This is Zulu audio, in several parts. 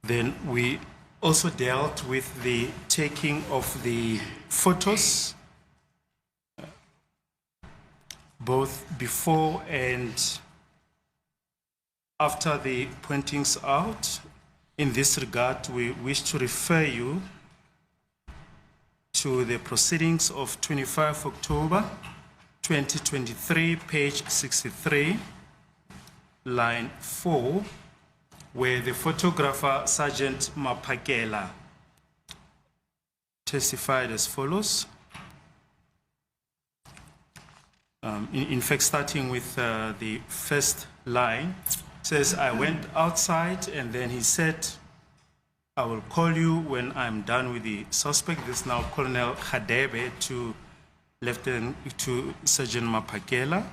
Then we also dealt with the taking of the photos, both before and after the pointings out. In this regard, we wish to refer you to the proceedings of 25 October 2023, page 63, line 4, where the photographer Sergeant Mapakela testified as follows. In fact, starting with the first line, says, I went outside and then he said, I will call you when I'm done with the suspect. This is now Colonel Khadebe to Sergeant Mapakela.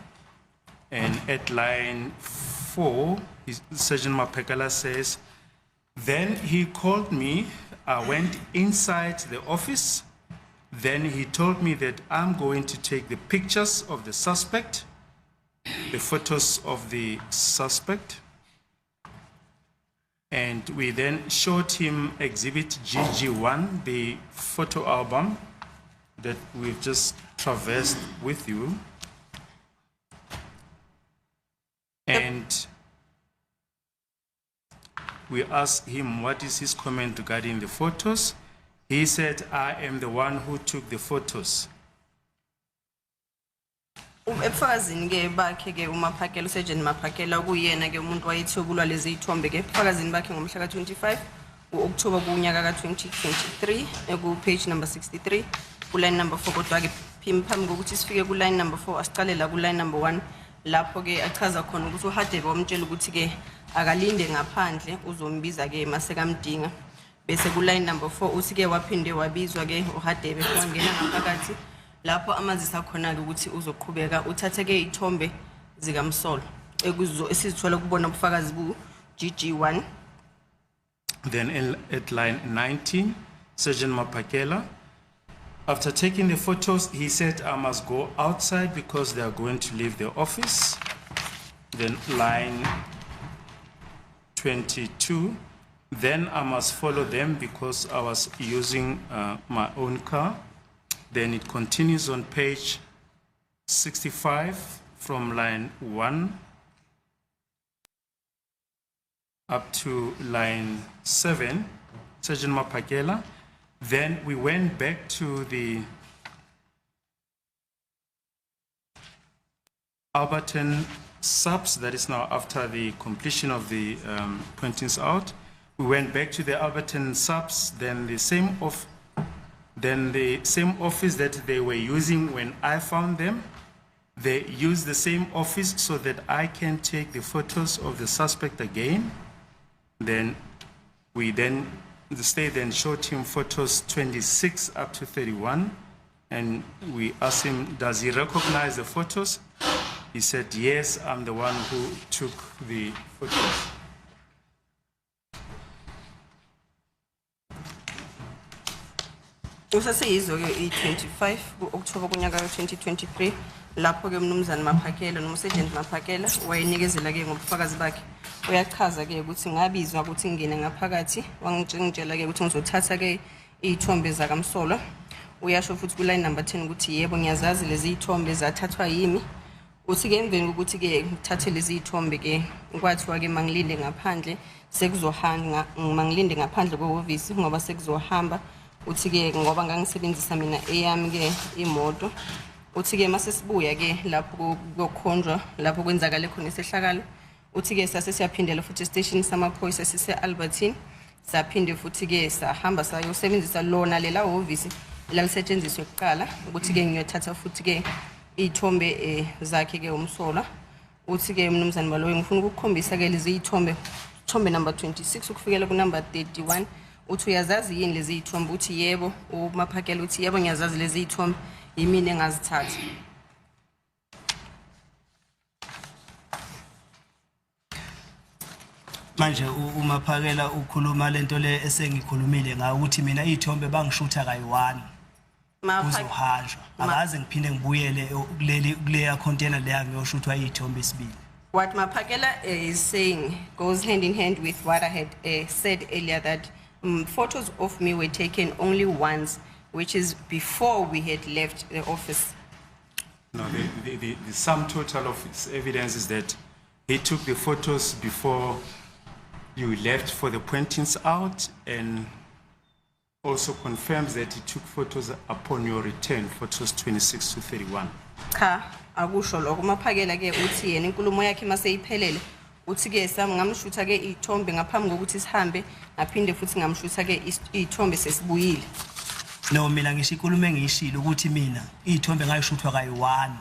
And at line 4, Sergeant Mapakela says, then he called me, I went inside the office. Then he told me that I'm going to take the pictures of the suspect, the photos of the suspect. And we then showed him exhibit GG1, the photo album that we've just traversed with you. And we asked him what is his comment regarding the photos. He said, I am the one who took the photos. Ebufakazini ke bakhe ke uMaphakela uSergeant Maphakela kuyena ke umuntu wayethobulwa lezi ithombe ke ebufakazini bakhe ngomhla ka 25 uOctober kunyaka ka 2023 eku page number 63 ku line number 4 kodwa ke phambi kokuthi sifike ku line number 4 asicale la ku line number 1 lapho ke achaza khona ukuthi uHadebe wamtshela ukuthi ke akalinde ngaphandle uzombiza ke masekamdinga bese ku line number 4 uthi ke waphinde wabizwa ke uHadebe wangena ngaphakathi lapho amazisa khona ukuthi uzoqhubeka uthathe ke ithombe zikaMsolo ekuzo esizithola kubona ubufakazi bu GG1. Then at line 19, Sergeant Mapakela, after taking the photos, he said, I must go outside because they are going to leave the office. Then line 22, then I must follow them because I was using my own car. Then it continues on page 65 from line 1 up to line 7, Sergeant Mapakela. Then we went back to the Alberton subs, that is now after the completion of the pointings out. We went back to the Alberton subs, then the same office that they were using when I found them. They used the same office so that I can take the photos of the suspect again. Then the state then showed him photos 26 up to 31. And we asked him, does he recognize the photos? He said, yes, I'm the one who took the photos. Usaseyizwe ke 25 October kunyaka 2023 lapho ke umnumzana Maphakela noSergeant Maphakela wayenikezela ke ngobufakazi bakhe uyachaza ke ukuthi ngabizwa ukuthi ngene ngaphakathi wangitshela ke ukuthi ngizothatha ke izithombe zakaMsolo uyasho futhi ku line number 10 ukuthi yebo ngiyazazi lezi izithombe zathathwa yimi uthi ke emveni ukuthi ke ngithathe lezi izithombe ke kwathiwa ke mangilinde ngaphandle sekuzohamba mangilinde ngaphandle kweoffice ngoba sekuzohamba uthi ke ngoba ngangisebenzisa mina eyami ke imoto uthi ke mase sibuya ke lapho kokhonjwa lapho kwenzakala khona isehlakalo uthi ke sase siyaphindela futhi station samaphoyisa sise Albertine saphinde futhi ke sahamba sayosebenzisa lona lela office lalisetshenziswe kuqala ukuthi ke ngiyothatha futhi ke izithombe zakhe ke umsola uthi ke mnumzane Baloyi ngifuna ukukhombisa ke lezi izithombe number 26 ukufikela ku number 31 uthi uyazazi yini lezi izithombe uthi yebo uMaphakela uthi yebo ngiyazazi lezi izithombe yimini engazithatha. Manje uMaphakela ukhuluma lento le esengikhulumile ngayo ukuthi mina izithombe bangishutha kayi1 uzohanjwa akaze ngiphinde ngibuyele kuleya container leya ngiyoshuthwa izithombe esibili What Mapakela is saying goes hand in hand with what I had said earlier, that photos of me were taken only once, which is before we had left the office. No, the sum total of its evidence is that he took the photos before you left for the pointings out, and also confirms that he took photos upon your return, photos 26 to 31. Cha, akusho lokho. Mapakela ke uthi yena inkulumo yakhe mase iphelele uthi ke ngamshutha ke ithombe ngaphambi kokuthi sihambe, ngaphinde futhi ngamshutha ke ithombe sesibuyile. No, mina ngisho inkulumo engiyishilo ukuthi mina ithombe ngayishuthwa kayi1.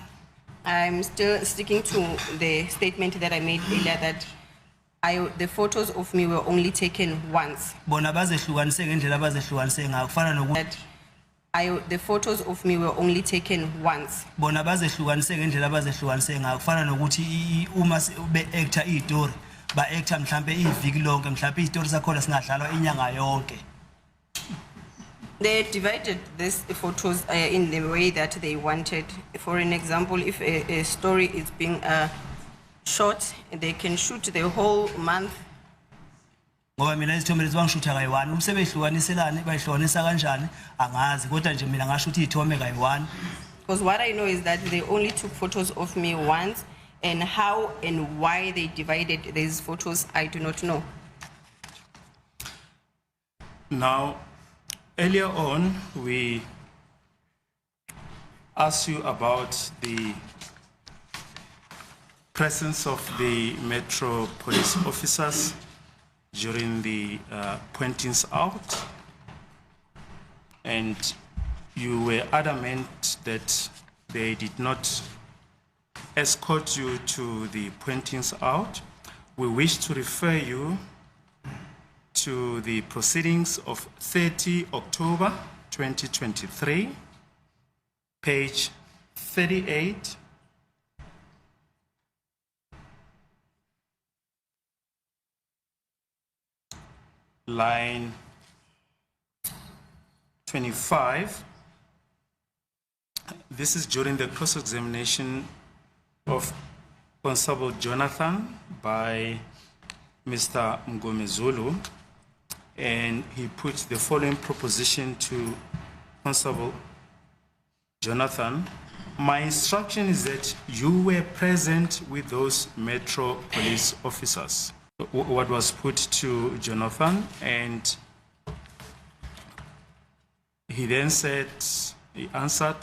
I'm still sticking to the statement that I made earlier, that the photos of me were only taken once. Bona bazehlukanise ngendlela bazehlukanise ngayo kufana nokuthi That the photos of me were only taken once. bona bazehlukanise ngendlela bazehlukanise ngayo kufana nokuthi uma be-actor istory ba-actor mhlambe iviki lonke mhlambe istory sakhona singadlalwa inyanga yonke. They divided these photos in the way that they wanted. For an example, if a story is being short, they can shoot the whole month. Ngoba mina izithombe lezi bangishutha kayi1 umsebehlukanisela bayihlukanisa kanjani angazi kodwa nje mina ngasho ukuthi ithombe kayi1. Because what I know is that they only took photos of me once, and how and why they divided these photos, I do not know. Now, earlier on, we asked you about the presence of the Metro police officers during the pointings out, and you were adamant that they did not escort you to the pointings out. We wish to refer you to the proceedings of 30 October 2023, page 38, line 25. This is during the cross-examination of Constable Jonathan by Mr. Mngomezulu, and he put the following proposition to Constable Jonathan. My instruction is that you were present with those Metro police officers. What was put to Jonathan, and he then said, he answered,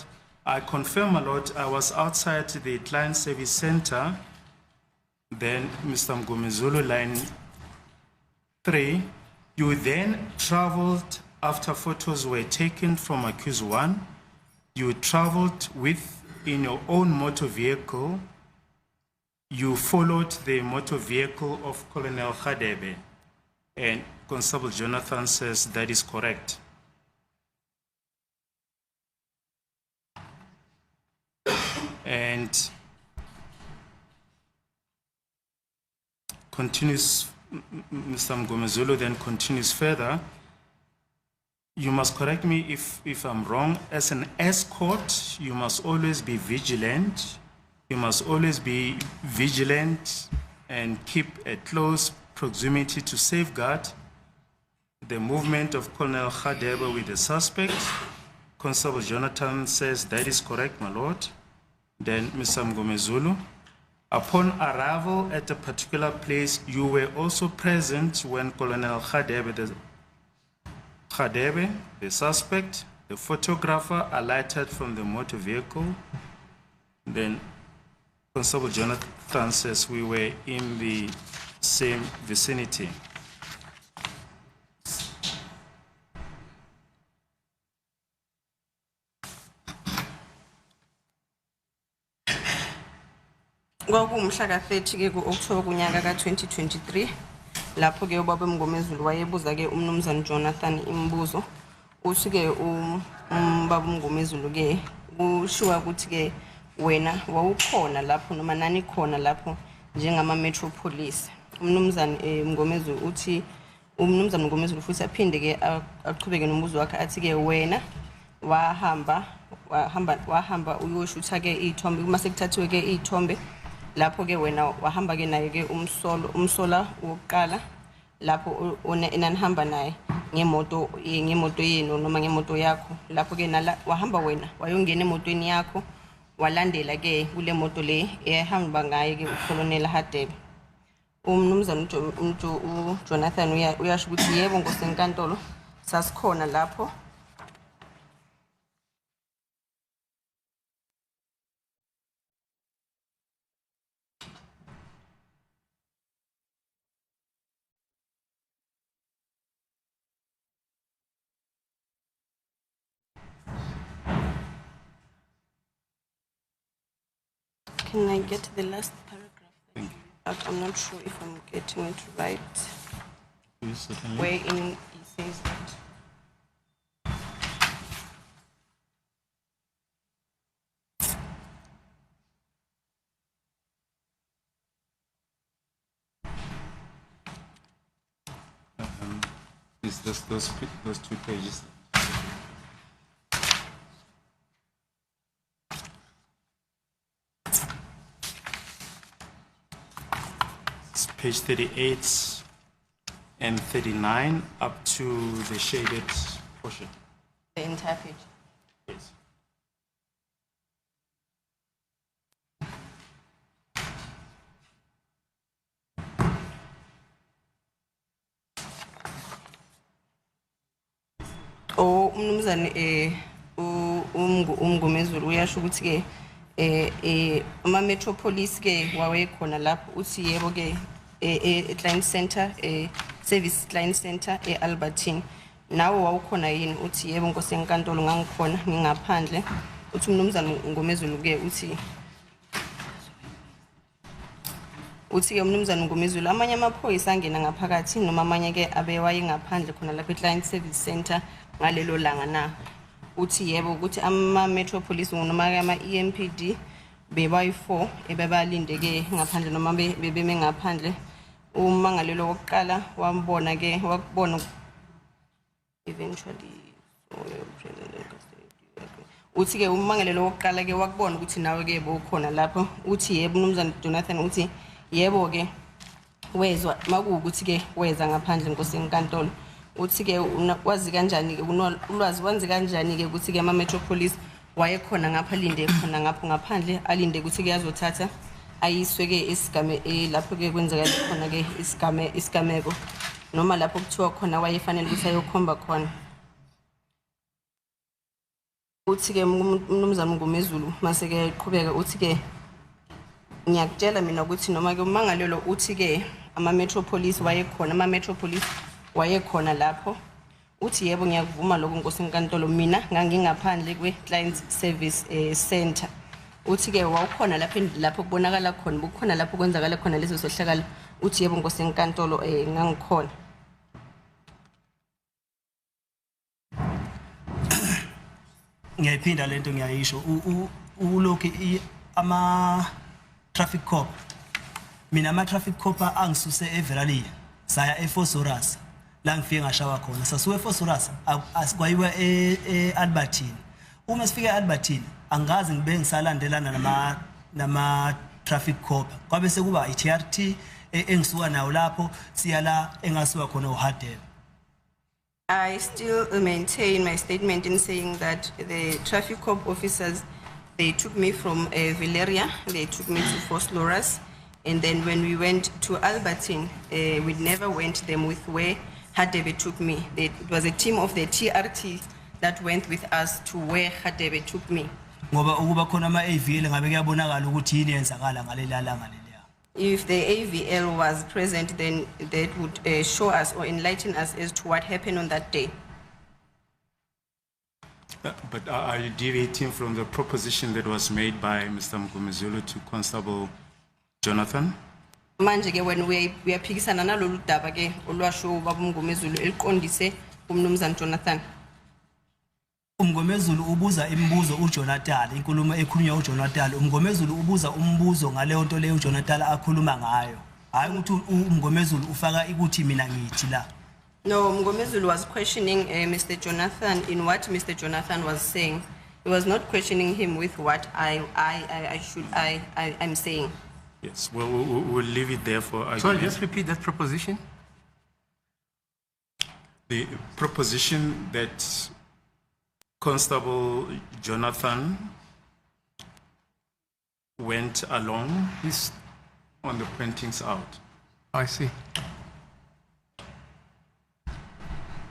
I confirm, my lord, I was outside the client service center. Then Mr. Mngomezulu, line 3, you then traveled after photos were taken from accused 1. You traveled in your own motor vehicle. You followed the motor vehicle of Colonel Khadebe. And Constable Jonathan says that is correct. And continues, Mr. Mngomezulu then continues further. You must correct me if I'm wrong. As an escort, you must always be vigilant. You must always be vigilant and keep a close proximity to safeguard the movement of Colonel Khadebe with the suspect. Constable Jonathan says that is correct, my lord. Then Mr. Mngomezulu, upon arrival at a particular place, you were also present when Colonel Khadebe, the suspect, the photographer, alighted from the motor vehicle. Then Constable Jonathan says we were in the same vicinity. Kwakumhla ka-30 ke ku-October kunyaka ka-2023 lapho ke ubaba Mngomezulu wayebuza ke umnumzane Jonathan imibuzo. Uthi ke ubaba Mngomezulu ke kushiwa ukuthi ke wena wawukhona lapho noma nani khona lapho njengama Metro Police. Umnumzane Mngomezulu uthi umnumzane Mngomezulu futhi aphinde ke aqhubeke nombuzo wakhe athi ke wena wahamba uyoshutha ke ithombe uma sekuthathiwe ke ithombe lapho ke wena wahamba ke naye ke umsola wokuqala lapho enanihamba naye ngemoto yenu noma ngemoto yakho lapho ke nala wahamba wena wayongena emotweni yakho walandela ke kule moto le ehamba ngaye ke uColonel Hadebe. Umnumzana uJonathan uyasho ukuthi yebo ngosenkantolo sasikhona lapho. Can I get the last paragraph? I'm not sure if I'm getting it right. Please, certainly. Wherein he says that. Is this those 2 pages? It's page 38 and 39 up to the shaded portion. The entire page. Yes. Umnumzane umngomezulu uyasho ukuthi ke ama metropolis ke wawekhona lapho uthi yebo ke client center service client center eAlbertine nawo wawukhona yini uthi yebo ngosenkantolo ngangikhona ngingaphandle uthi umnumzane ngomezulu ke uthi ke umnumzane ngomezulu amanye amaphoyisa angena ngaphakathi noma amanye ke abewaye ngaphandle khona lapha client service center ngalelo langa na uthi yebo ukuthi ama metropolis noma ama EMPD bebayi4 ebebalinde ke ngaphandle noma bebeme ngaphandle uma ngalelo wokuqala wambona ke wakubona eventually uthi ke uma ngalelo wokuqala ke wakubona ukuthi nawe ke bowukhona lapho uthi yebo umnumzane Jonathan uthi yebo ke wezwa makuukuthi ke weza ngaphandle ngosenkantolo uthi ke wazi kanjani ke ulwazi wanzi kanjani ke ukuthi ke ama metropolis wayekhona ngapha linde khona ngapho ngaphandle alinde ukuthi ke yazothatha ayiswe ke isigame lapho ke kwenzeka khona ke isigameko noma lapho kuthiwa khona wayefanele ukuthi ayokhomba khona uthi ke umnumzane ngomezulu mase ke qhubeka uthi ke ngiyakutshela mina ukuthi noma ke umangalelo uthi ke ama metropolis wayekhona ama metropolis wayekhona lapho uthi yebo ngiyakuvuma lokho ngosenkantolo mina ngangingaphandle kwe client service center uthi ke wawukhona lapho kubonakala khona bukhona lapho kwenzakala khona lezo sohlakala uthi yebo ngosenkantolo ngangikhona ngiyayiphinda lento ngiyayisho ulokhu ama traffic cop mina ama traffic cop angisuse eVelali saya eFosorus la ngifike ngashawa khona sasuke eFosorus asikwayiwa eAlbertine uma sifike eAlbertine angazi ngibe ngisalandelana nama traffic cop kwabe sekuba iTRT engisuka nawo lapho siyala engasuka khona uHadebe. I still maintain my statement in saying that the traffic cop officers, they took me from Valeria, they took me to Foslorus, and then when we went to Albertine, we never went them with where Hadebe took me. It was a team of the TRT that went with us to where Hadebe took me. Ngoba ukuba khona ama AVL ngabe kuyabonakala ukuthi yini yenzakala ngalelala ngaleliya. If the AVL was present, then that would show us or enlighten us as to what happened on that day. But are you deviating from the proposition that was made by Mr. Mgomezulu to Constable Jonathan? Manje ke when we are phikisana nalolu daba ke olwasho ubaba uMgomezulu eliqondise umnumzana Jonathan. uMgomezulu ubuza imibuzo uJonathan inkulumo ekhulunywa uJonathan uMgomezulu ubuza umbuzo ngale nto leyo uJonathan akhuluma ngayo hayi ukuthi uMgomezulu ufaka ukuthi mina ngithi la. No, Mgomezulu was questioning Mr. Jonathan in what Mr. Jonathan was saying. He was not questioning him with what I'm saying. Yes, we'll leave it there for Sorry, argument. just repeat that proposition. The proposition that Constable Jonathan went along is on the printings out. I see.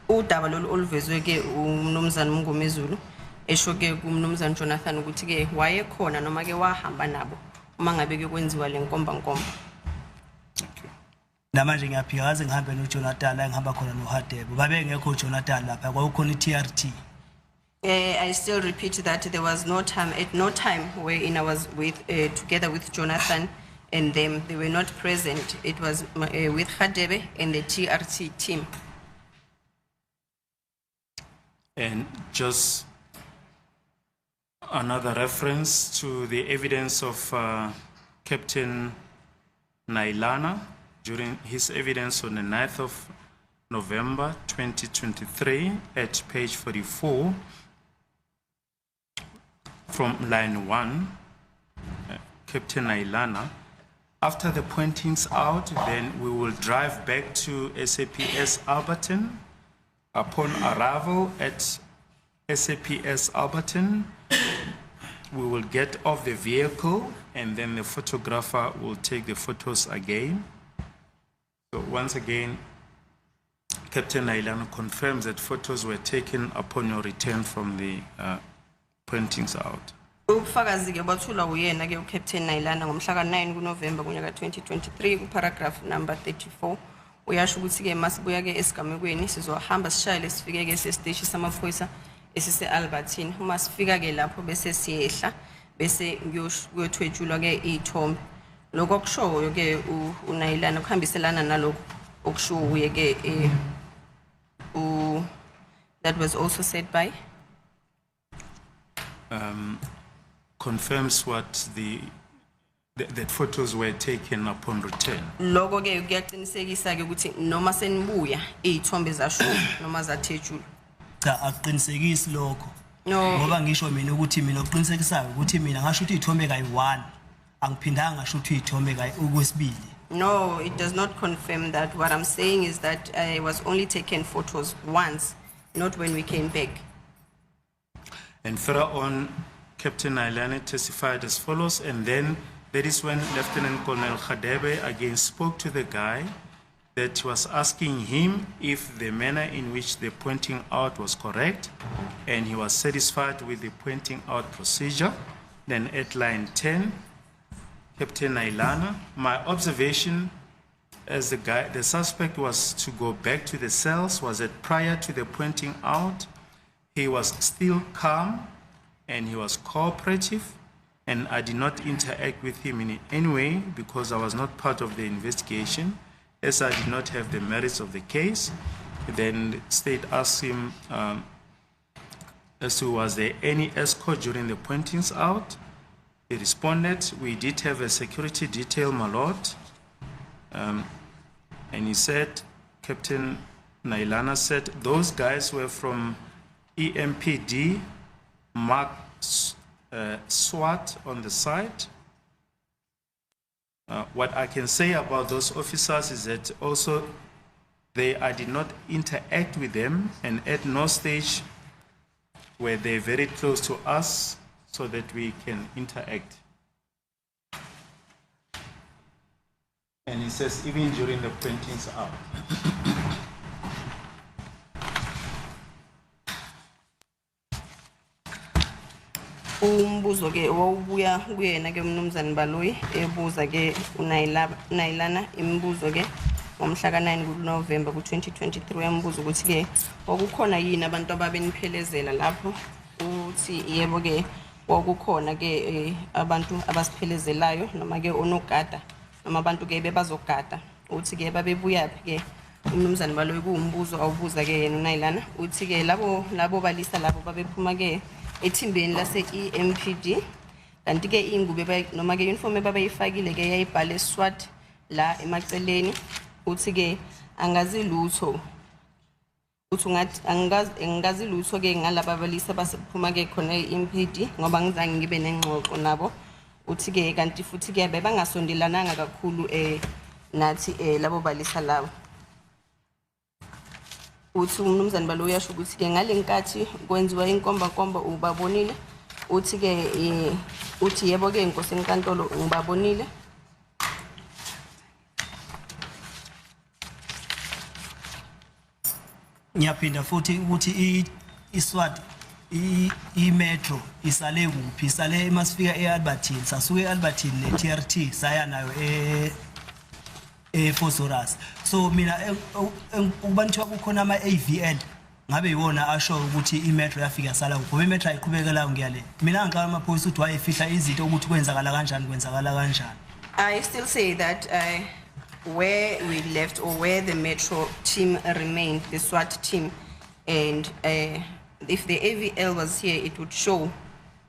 udaba lolu oluvezwe ke umnumzana Mngomezulu esho ke kumnumzana Jonathan ukuthi ke wayekhona noma ke wahamba nabo uma ngabe ke kwenziwa lenkomba nkomba. Thank you. namanje ngiyaphika kaze ngihambe noJonathan la ngihamba khona noHadebe babe ngekho uJonathan lapha kwakukhona iTRT. I still repeat that there was no time wherein I was with together with Jonathan and them. They were not present. It was with Hadebe and the TRT team. And just another reference to the evidence of Captain Nailana during his evidence on the 9th of November 2023 at page 44 from line 1, Captain Nailana. After the pointings out, then we will drive back to SAPS Alberton. Upon arrival at SAPS Alberton, we will get off the vehicle and then the photographer will take the photos again. So once again, Captain Nailana confirms that photos were taken upon your return from the pointings out. Ubufakazi ke bathula uyena ke uCaptain Nailana ngomhla ka9 kuNovember kunyaka 2023 kuparagraph number 34 uyasho ukuthi ke masibuya ke esigamekweni sizohamba sishayele sifike ke sesiteshi samaphoyisa esise Albertine uma sifika ke lapho bese siyehla bese kuyothwetshulwa ke ithombe lokho okushoyo ke uNailana kuhambiselana nalokho okushiwo uye ke that was also said by confirms what that photos were taken upon return. lokho ke kuyaqinisekisa ke ukuthi noma senibuya izithombe zasho noma zathejula. Cha aqinisekisi lokho. No. Ngoba ngisho mina ukuthi mina uqinisekisayo ukuthi mina ngasho ukuthi izithombe kayi1 angiphindanga ngasho ukuthi izithombe okwesibili. No, it does not confirm that. What I'm saying is that I was only taken photos once, not when we came back. And further on, Captain Nailana testified as follows, and then that is when Lieutenant Colonel Hadebe again spoke to the guy that was asking him if the manner in which the pointing out was correct, and he was satisfied with the pointing out procedure. Then at line 10, Captain Nailana, my observation as the suspect was to go back to the cells was that prior to the pointing out, he was still calm and he was cooperative, and I did not interact with him in any way because I was not part of the investigation, as I did not have the merits of the case. Then the state asked him as to was there any escort during the pointings out. He responded, we did have a security detail, my lord. And he said, Captain Nailana said, those guys were from EMPD, marked SWAT on the side. What I can say about those officers is that also I did not interact with them, and at no stage were they very close to us so that we can interact. And he says, even during the pointings out. Umbuzo ke wawubuya kuyena ke umnumzane Baloyi ebuza ke uNailana imibuzo ke ngomhla ka9 kuNovember ku2023 yambuza ukuthi ke okukhona yini abantu ababeniphelezela lapho uthi yebo ke okukhona ke abantu abasiphelezelayo noma ke onogada noma abantu ke bebazogada uthi ke babebuya ke umnumzane Baloyi kuumbuzo awubuza ke yena uNailana uthi ke labo balisa labo babephuma ke ethimbeni lase EMPD kanti ke ingube noma ke uniform ebabayifakile ke yayibhale SWAT la emaceleni uthi ke angazi lutho uthi ngathi angazi lutho ke ngalaba balisa basephuma ke khona eMPD ngoba ngizange ngibe nengxoxo nabo uthi ke kanti futhi ke bebangasondelananga kakhulu nathi labo balisa lawo uthi umnumzane balo uyasho ukuthi ke ngalenkathi kwenziwa inkomba ubabonile uthi ke uthi yebo ke inkosi enkantolo ngibabonile ngiyaphinda futhi ukuthi iSWAT i-metro isale kuphi isale masifika eAlbertine sasuke eAlbertine ne-TRT saya nayo eFosforas so mina ukubanithiwa kukhona ama-AVL ngabe yiwona asho ukuthi imetro yafika sala kuphi imetro ayiqhubeka la ngiyale mina ngicela amaphoyisa ukuthi wayefihla izinto ukuthi kwenzakala kanjani I still say that where we left or where the metro team remained, the SWAT team, and if the AVL was here, it would show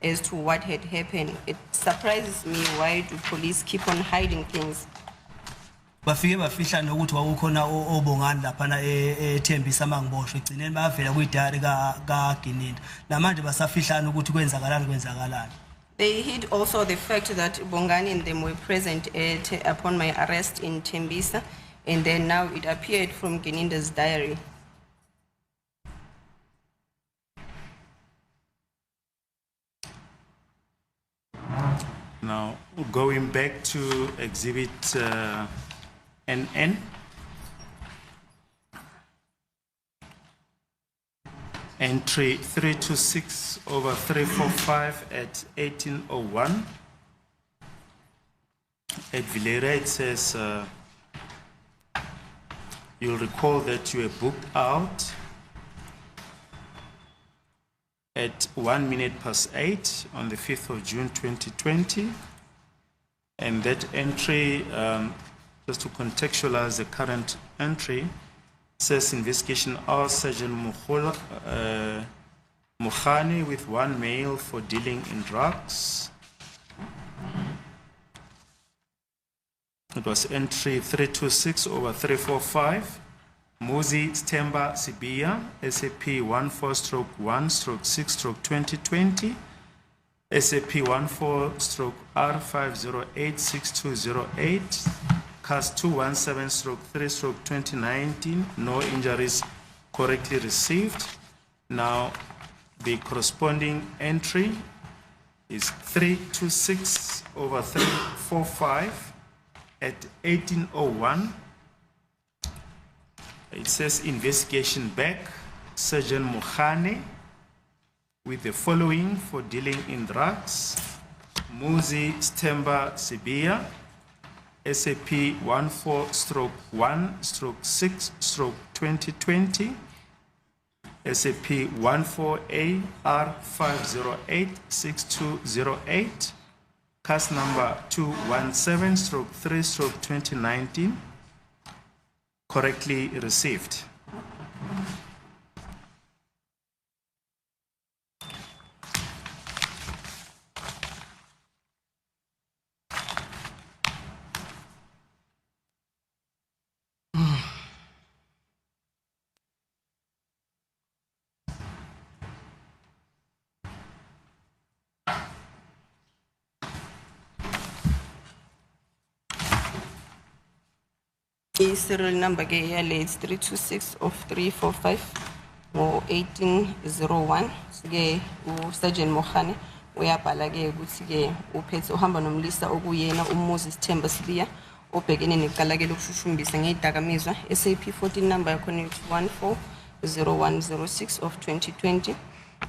as to what had happened. It surprises me why do police keep on hiding things. bafike bafihla nokuthi wakukhona obongani laphana eThembisa mangiboshwe egcineni bayavela kuyidari kaGininda namanje basafihlana ukuthi kwenzakalani They hid also the fact that Bongani and them were present upon my arrest in Tembisa, and then now it appeared from Gininda's diary. Now, going back to exhibit NN. Entry 326/345 at 1801. At Vilera, it says, you'll recall that you were booked out at 8:01 on the 5th of June 2020. And that entry, just to contextualize the current entry, says investigation of Sergeant Mukhani with one male for dealing in drugs. It was entry 326/345. Muzi Stemba Sibia, SAP 14/1/6/2020. SAP 14/R5086208. CAS 217/3/2019, no injuries correctly received. Now, the corresponding entry is 326/345 at 1801. It says investigation back, Sergeant Mukhane with the following for dealing in drugs. Muzi Stemba Sibia, SAP 14/1/6/2020, SAP 14AR5086208, CAS number 217/3/2019, correctly received. Serial number ke yale it's 326/345 or 1801. Ke uSergeant Mokhane uyabhala ke ukuthi ke uphethe uhamba nomlisa okuyena uMoses Themba Sibiya obhekene necala ke lokushushumbisa ngezidakamizwa. SAP 14 number yakho 14/01/06/2020,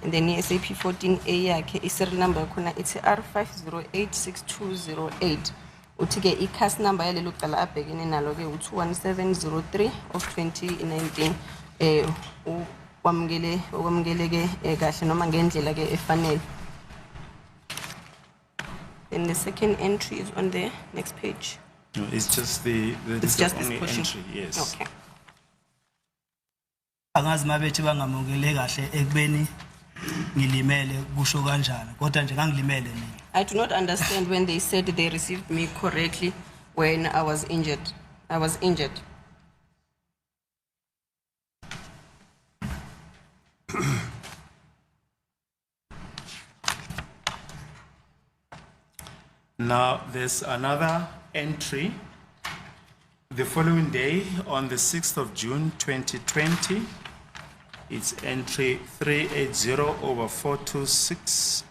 and then SAP 14A yakhe serial number yakho ithi R5086208. Uthi ke iCAS number yalelo cala abhekene nalo ke u21703/2019 okwamukele ke kahle noma ngendlela ke efanele. Then the second entry is on the next page. No, it's just It's just this only portion. entry, yes. Okay. angazi mabethi bangamukele kahle ekubeni ngilimele kusho kanjani kodwa nje ngangilimele mina I do not understand when they said they received me correctly when I was injured. I was injured. Now, there's another entry. The following day, on the 6th of June 2020, it's entry 380/426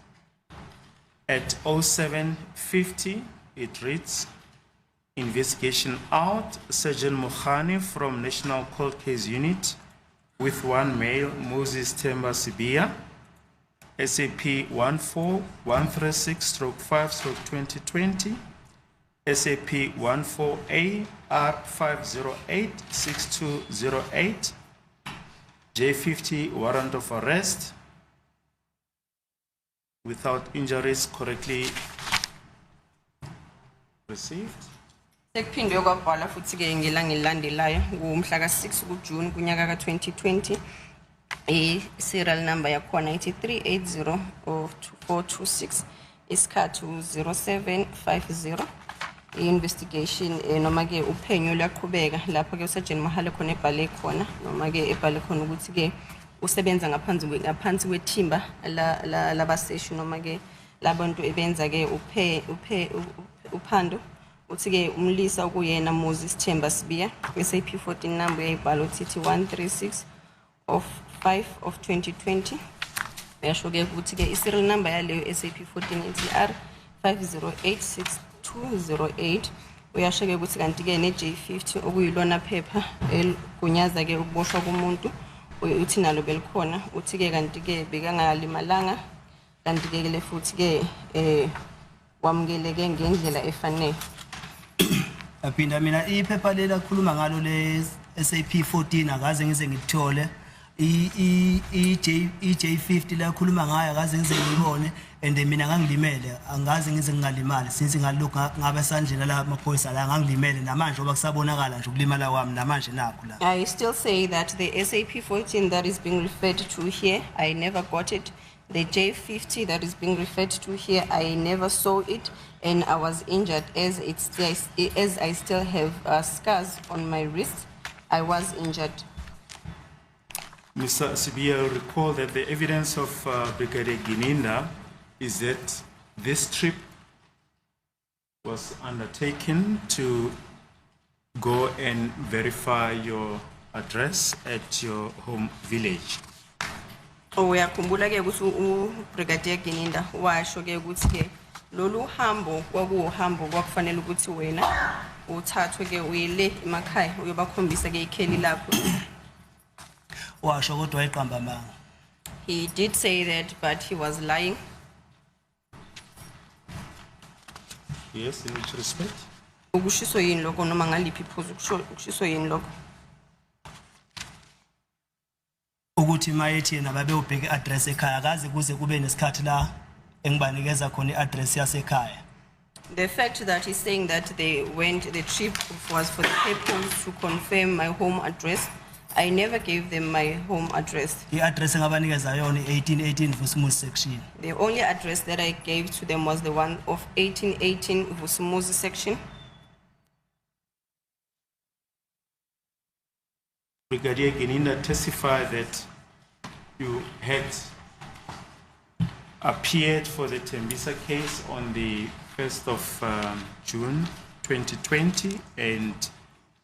at 07:50. It reads, investigation out, Sergeant Mukhani from National Cold Case Unit with one male, Moses Temba Sibia, SAP 14136/5/2020, SAP 14A R5086208, J50 warrant of arrest without injuries correctly received. Sekuphindwe kwabhala futhi ke ngelanga elilandelayo ngomhla ka-6 kuJune kunyaka ka-2020 serial number yakhona ithi 380/426 isikhathi 0750. I-investigation noma ke uphenyo luyaqhubeka lapho ke uSergeant Mahale khona ebhale khona noma ke ebhale khona ukuthi ke usebenza ngaphansi kwethimba labaseshi noma ke labantu ebenza ke uphando uthi ke umlisa okuyena Moses Temba Sibia SAP 14 number yayibhala uthi 136/5/2020. Yasho ke ukuthi ke i-serial number yaleyo SAP 14 ithi R5086208. Uyasho ke ukuthi kanti ke ne-J50 okuyilona phepha eligunyaza ke ukuboshwa kumuntu uthi nalo belikhona uthi ke kanti ke bekangalimalanga kanti ke le futhi ke wamukeleke ngendlela efanele. Aphinda mina iphepha lela khuluma ngalo le SAP 14 akaze ngize ngithole J50 la khuluma ngayo akaze ngize ngibone and mina ngangilimele angaze ngize ngingalimali since ngalokho ngabe sandlela la amaphoyisa la ngangilimele namanje oba kusabonakala nje ukulimala kwami namanje nakho la. I still say that the SAP 14 that is being referred to here I never got it. The J50 that is being referred to here, I never saw it, and I was injured as I still have scars on my wrist. I was injured. Mr. Sibia, recall that the evidence of Brigadier Gininda is that this trip was undertaken to go and verify your address at your home village. Uyakhumbula ke ukuthi Brigadier Gininda washo ke ukuthi ke lolu hambo kwakuhambo kwakufanele ukuthi wena uthathwe ke uyile emakhaya uyobakhombisa ke ikheli lakho. Washo kodwa eqamba amanga. He did say that but he was lying. Yes, in which respect? Ukushiso yini lokho noma ngaliphi iphuzu ukushiso yini lokho? Ukuthi mayethi yena babe ubheke address ekhaya akaze kuze kube nesikhathi la engibanikeza khona iaddress yasekhaya. The fact that he's saying that the trip was for the purpose to confirm my home address. I never gave them my home address. Iaddress engabanikeza yona 1818 Vusimuzi section. The only address that I gave to them was the one of 1818 Vusimuzi section. Brigadier Gininda testified that you had appeared for the Tembisa case on the 1st of June 2020 and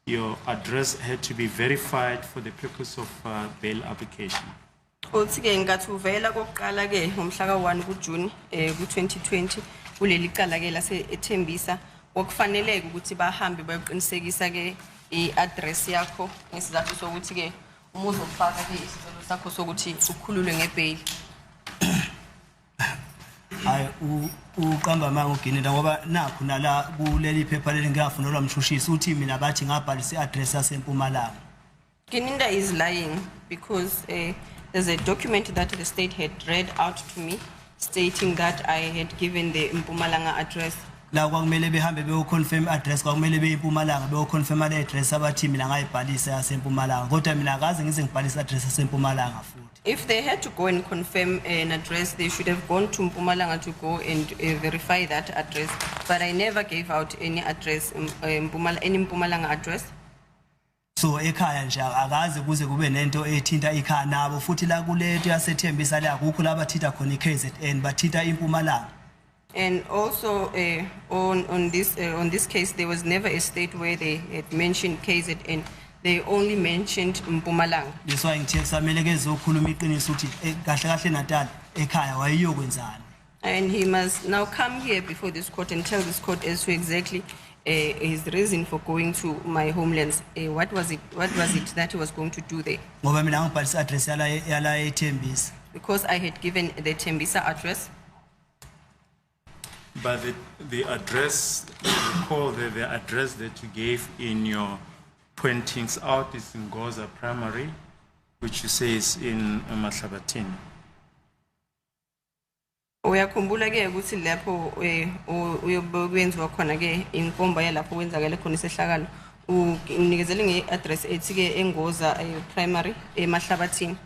your address had to be verified for the purpose of bail application. Uthi ke ngathi uvela kokuqala ke ngomhla ka1 kuJune ku2020 kuleli cala ke lase eThembisa okufaneleke ukuthi bahambe bayoqinisekisa ke i-address yakho ngesizathu sokuthi ke uma uzofaka ke isicelo sakho sokuthi ukhululwe ngebail. Hayi uqamba manga uGininda ngoba nakho nala kuleli phepha leli ngiyafunelwa umshushisi uthi mina bathi ngabhalisa iaddress yaseMpumalanga. Gininda is lying because there's a document that the state had read out to me stating that I had given the Mpumalanga address. La kwakumele behambe beyoconfirm address kwakumele beyiMpumalanga beyoconfirm le address abathi mina ngayibhalisa yaseMpumalanga kodwa mina akaze ngize ngibhalisa address yaseMpumalanga futhi. If they had to go and confirm an address, they should have gone to Mpumalanga to go and verify that address. But I never gave out any address, any Mpumalanga address. So ekhaya nje akaze kuze kube nento ethinta ikhaya nabo futhi la kuletho yaseThembisa la akukho labathitha khona iKZN bathitha iMpumalanga. And also on this case, there was never a state where they had mentioned KZN. They only mentioned Mpumalanga. That's why ngithe kusamele ke zokhuluma iqiniso ukuthi kahle kahle Natal ekhaya wayeyokwenzani. And he must now come here before this court and tell this court as to exactly his reason for going to my homelands. What was it that he was going to do there? Ngoba mina ngibhalisa address yala eThembisa. Because I had given the Tembisa address. But the address, recall that the address that you gave in your pointings out is in Goza Primary, which you say is in Mahlabatini. Uyakhumbula ke ukuthi lapho uyobekwenziwa khona ke inkomba yalapho kwenzakala khona isehlakalo unikezele ngeaddress ethi ke eNgoza Primary eMahlabathini.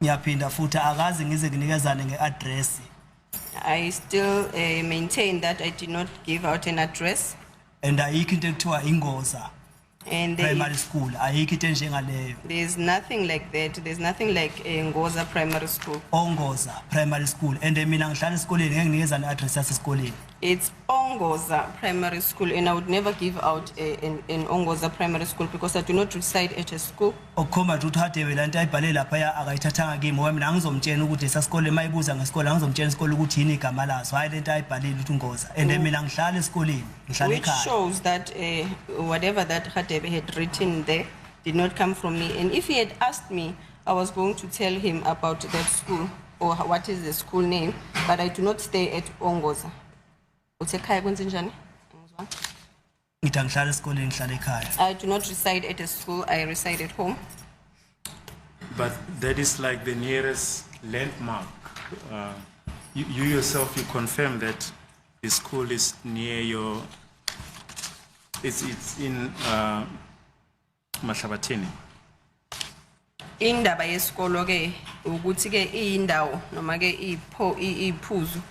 Ngiyaphinda futhi akaze ngize nginikezane ngeaddress. I still maintain that I did not give out an address. And ayikho into ekuthiwa iNgoza And Primary School ayikho into enjengaleyo. there's nothing like that. There's nothing like Ngoza Primary School. Ongoza Primary School and mina ngihlala esikoleni ngeke nginikezane address yasesikoleni. It's Ongoza Primary School, and I would never give out an Ongoza Primary School because I do not reside at a school. Okukhomba ukuthi uHadebe lanto ayibhale lapha akayithathanga kimi ngoba mina ngizomtshela ukuthi sasikole mayibuza ngesikole ngizomtshela isikole ukuthi yini igama laso hayi lento ayibhalile ukuthi uNgoza and mina ngihlala esikoleni ngihlala Which ekhaya. shows that whatever that Hadebe had written there did not come from me. And if he had asked me, I was going to tell him about that school or what is the school name, but I do not stay at Ongoza. Usekhaya kwenze njani? Angizwa. Ngithi ngihlala esikoleni ngihlala ekhaya. I do not reside at a school, I reside at home. But that is like the nearest landmark. You yourself, you confirm that the school is near your, it's in Mahlabatini. Indaba yesikolo ke ukuthi ke iyindawo noma ke iphuzu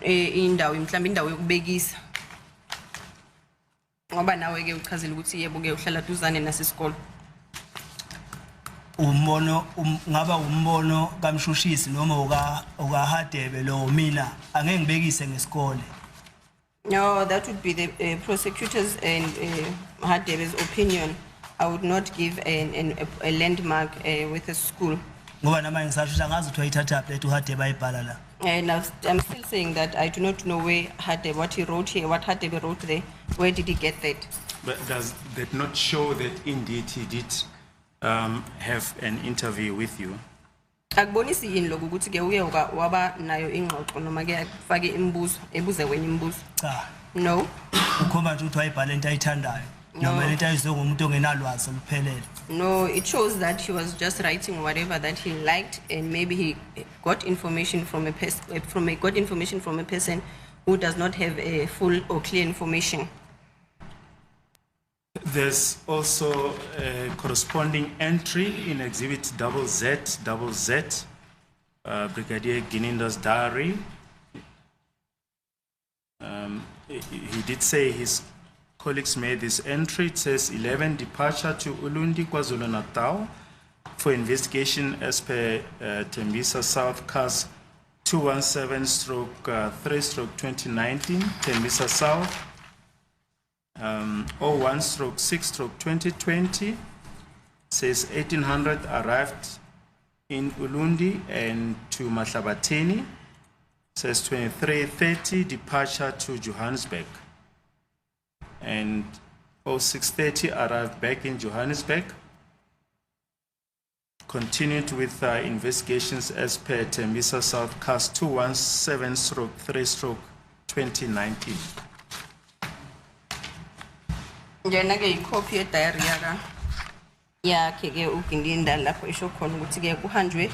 indawo mhlawumbe indawo yokubekisa ngoba nawe ke uchazile ukuthi yebo ke uhlala duzane nasesikolo. Umbono ngaba umbono kamshushisi noma ukaHadebe lo mina angeke ngibekise ngesikole. No, that would be the prosecutors and Hadebe's opinion. I would not give a landmark with a school. Ngoba nama ngisasho ngazi ukuthi wayithatha plate uHadebe ayibhala la. And I'm still saying that I do not know where Hadebe, what he wrote here, what Hadebe wrote there, where did he get that? But does that not show that indeed he did have an interview with you? Akubonisi yini lokho ukuthi ke uye waba nayo ingxoxo noma ke afake imibuzo ebuze kwenye imibuzo. Cha. No. Ukhomba nje ukuthi wayibhala into ayithandayo. Noma lento ayizwe ngumuntu ongenalwazi oluphelele. No, it shows that he was just writing whatever that he liked, and maybe he got information from a person who does not have a full or clear information. There's also a corresponding entry in Exhibit ZZ, Brigadier Gininda's diary. He did say his colleagues made this entry. It says 11 departure to Ulundi, KwaZulu-Natal for investigation as per Tembisa South CAS 217/3/2019, Tembisa South 01/6/2020. Says 1800 arrived in Ulundi and to Mahlabatini. Says 23:30 departure to Johannesburg. And 06:30 arrived back in Johannesburg. Continued with investigations as per Tembisa South CAS 217/3/2019. Njena ke icopy ye diary yakhe ke uGindinda lapho isho khona ukuthi ke kuhanjwe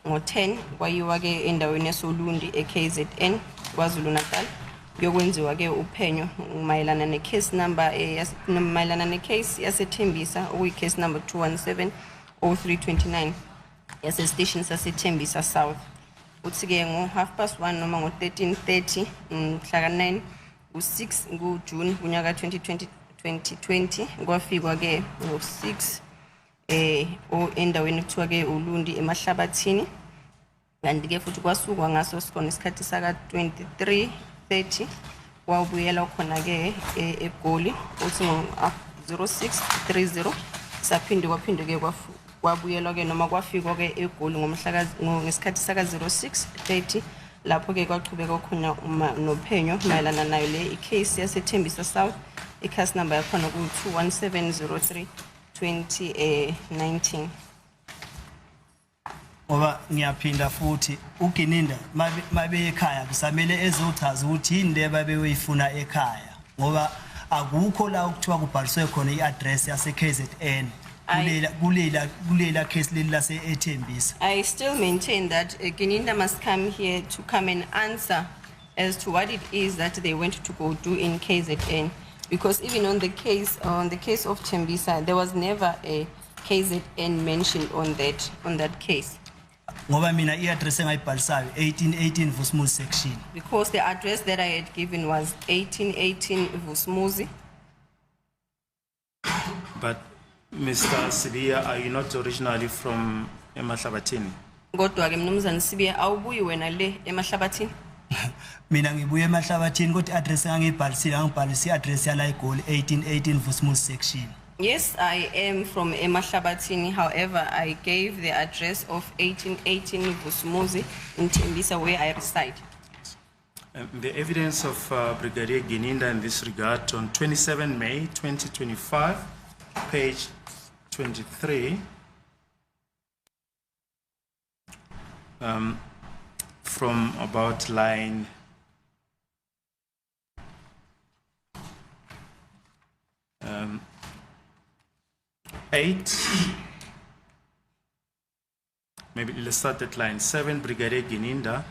ngo10 kwayiwa ke endaweni yasoLundi eKZN KwaZulu-Natal kuyokwenziwa ke uphenyo mayelana necase number mayelana necase yaseThembisa okuyicase number 217/03/29 yasestation saseThembisa South. Uthi ke ngo1:30 noma ngo13:30 mhla ka9 ku6 kuJune kunyaka 2020 kwafikwa ke ngo6 endaweni kuthiwa ke uLundi eMahlabathini. Kanti ke futhi kwasukwa ngaso sikhona isikhathi saka 23 30 wabuyela khona ke eGoli uthi ngo 0630 saphinde kwaphinde ke kwabuyela ke noma kwafika ke eGoli ngomhla ngesikhathi saka 0630 lapho ke kwaqhubeka khona nophenyo mayelana nayo le icase yaseThembisa South icase number yakhona ku 21703 2019. Ngoba ngiyaphinda futhi uGininda mabe ekhaya kusamele ezochaza ukuthi yini le babe uyifuna ekhaya ngoba akukho la ukuthiwa kubhaliswe khona iaddress yase KZN kulela case leli lase eThembisa. I still maintain that Gininda must come here to come and answer as to what it is that they went to go do in KZN, because even on the case of Thembisa there was never a KZN mentioned on that case. Ngoba mina iaddress engayibhalisayo 1818 Vusmuzi section. Because the address that I had given was 1818 Vusmuzi. But Mr. Sibiya, are you not originally from Emahlabathini? Kodwa ke mnumzane Sibiya awubuyi wena le eMahlabathini? Mina ngibuye eMahlabathini kodwa address engangibhalisile angibhalisa iaddress yala eGoli 1818 Vusmuzi section. Yes, I am from Emahlabathini. However, I gave the address of 1818 Vusmuzi in Thembisa where I reside. The evidence of Brigadier Gininda in this regard on 27 May 2025, page 23, from about line 8, maybe let's start at line 7, Brigadier Gininda,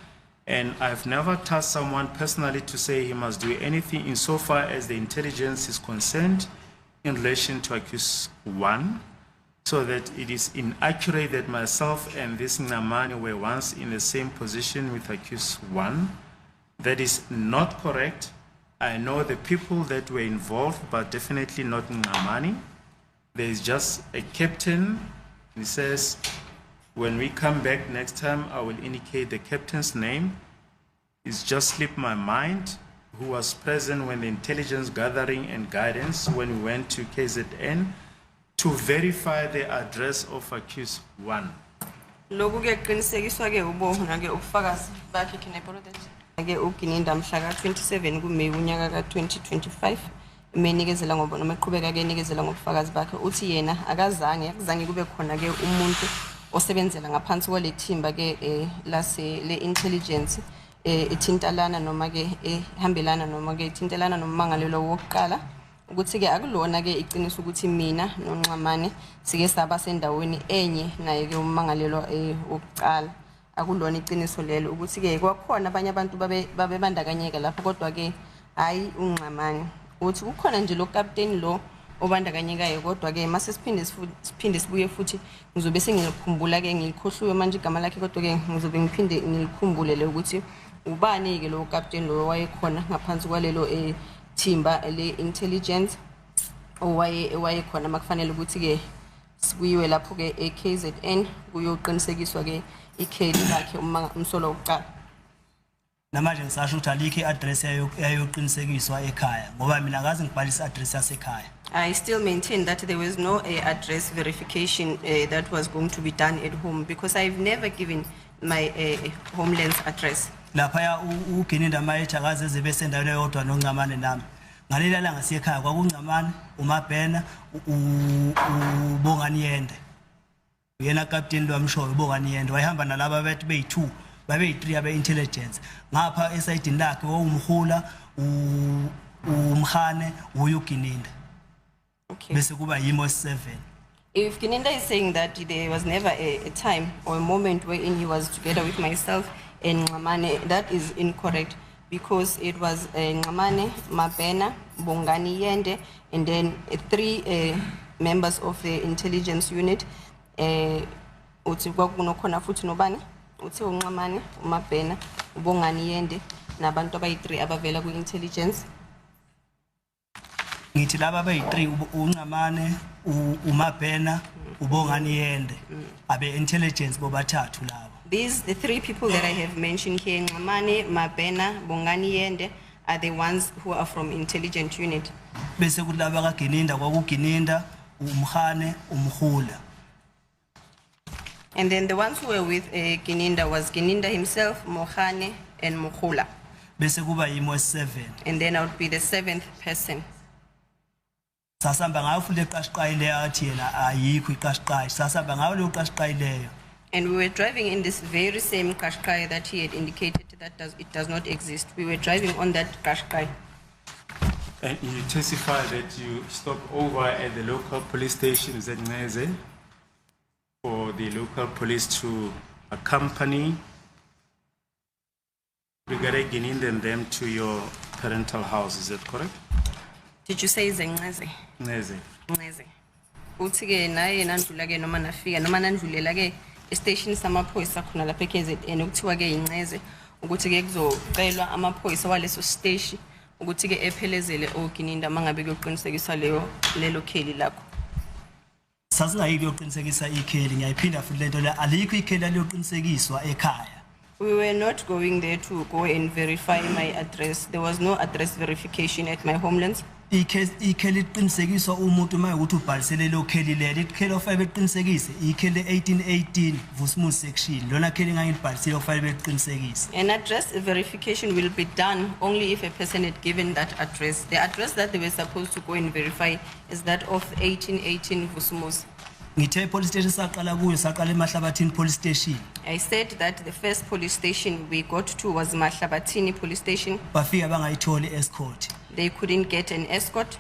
and I've never tasked someone personally to say he must do anything insofar as the intelligence is concerned in relation to accused 1, so that it is inaccurate that myself and this Ngamani were once in the same position with accused 1. That is not correct. I know the people that were involved, but definitely not Ngamani. There is just a captain. He says, when we come back next time, I will indicate the captain's name. It's just slipped my mind, who was present when the intelligence gathering and guidance when we went to KZN to verify the address of accused 1. Lokhu kuyaqinisekiswa ke ubona ke ubufakazi bakhe ke uGininda mhla ka 27 kuMeyi unyaka ka 2025 emenikezela ngoba noma eqhubeka ke enikezela ngobufakazi bakhe uthi yena akazange kube khona ke umuntu osebenzela ngaphansi kwale thimba ke lase le intelligence ithintalana noma ke ehambelana noma ke ithintelana nomangalelo wokuqala ukuthi ke akulona ke iqiniso ukuthi mina noNxamane sike saba sendaweni enye naye ke umangalelo wokuqala akulona iqiniso lelo ukuthi ke kwakhona abanye abantu babebandakanyeka lapho kodwa ke hayi uNxamane uthi kukhona nje lo captain lo obandakanyekayo kodwa ke mase siphinde sibuye futhi ngizobe sengikhumbula ke ngilikhohliwe manje igama lakhe kodwa ke ngizobe ngiphinde ngikhumbulele ukuthi ubani ke lo captain lo wayekhona ngaphansi kwalelo thimba le intelligence owayekhona makufanele ukuthi ke sibuyiwe lapho ke eKZN kuyoqinisekiswa ke ikheli lakhe umsolo wokuqala. Namanje ngisasho ukuthi alikho iaddress yayoqinisekiswa ekhaya ngoba mina ngazi ngibhalisa address yasekhaya. I still maintain that there was no address verification that was going to be done at home because I've never given my homeland's address. Lapha ya uGininda mayethi akaze besendaweni eyodwa noNxamane nami. Ngalela la ngasekhaya kwakuNxamane, uMabhena, uBongani Yende. Uyena captain lwamshoyo uBongani Yende wayehamba nalabo bethi beyi2 babeyi3 abe intelligence. Ngapha esayidini lakhe wawumhula uMkhane uYuGininda. Okay. Bese kuba yimo 7. If Gininda is saying that there was never a time or a moment wherein he was together with myself and Nxamane, that is incorrect because it was Nxamane, Mabhena, Bongani Yende, and then 3 members of the intelligence unit. Uthi kwakunokhona futhi nobani? Uthi uNxamane, uMabhena, uBongani Yende, nabantu abayi3 abavela ku-intelligence. Ngithi laba bayi3 uNxamane, uMabhena, uBongani Yende abe intelligence bobathathu labo. These the 3 people that I have mentioned here, Nxamane, Mabhena, Bongani Yende, are the ones who are from intelligent unit. bese kulaba kaGininda kwakuGininda uMkhane uMkhula And then the ones who were with Gininda was Gininda himself, Mohane, and Mukula. bese kuba yimo 7 And then I would be the seventh person. sasamba ngayo futhi eqashqayi leyo athi yena ayikho iqashqayi sasamba ngayo leyo qashqayi leyo And we were driving in this very same Qashqai that he had indicated that it does not exist. We were driving on that Qashqai. And you testify that you stopped over at the local police station, is that Neze, for the local police to accompany Brigadier Gininda and them to your parental house, is that correct? Did you say Zengaze? Neze. Ngeze. Uthi-ke naye nandlula-ke noma nafika noma nandlulela-ke estation samaphoyisa khona lapha eKZN ukuthiwa-ke Ingceze ukuthi-ke kuzocelwa amaphoyisa waleso station ukuthi-ke ephelezele oGininda mangabe kuyoqinisekiswa lelo kheli lakho. sasingayiki yoqinisekisa ikheli ngiyayiphinda futhi lento le alikho ikheli aliyoqinisekiswa ekhaya We were not going there to go and verify my address. There was no address verification at my homelands. ikheli liqinisekiswa umuntu mayekuthi ubhalisele lo kheli lelo ikheli ofanele beqinisekise ikheli 1818 Vusmus section lona kheli ngangilibhalisile ofanele beqinisekise An address verification will be done only if a person had given that address. The address that they were supposed to go and verify is that of 1818 Vusmus. ngithe police station saqala kuyo saqala eMahlabathini police station I said that the first police station we got to was Mahlabathini police station. bafika bangayitholi escort They couldn't get an escort.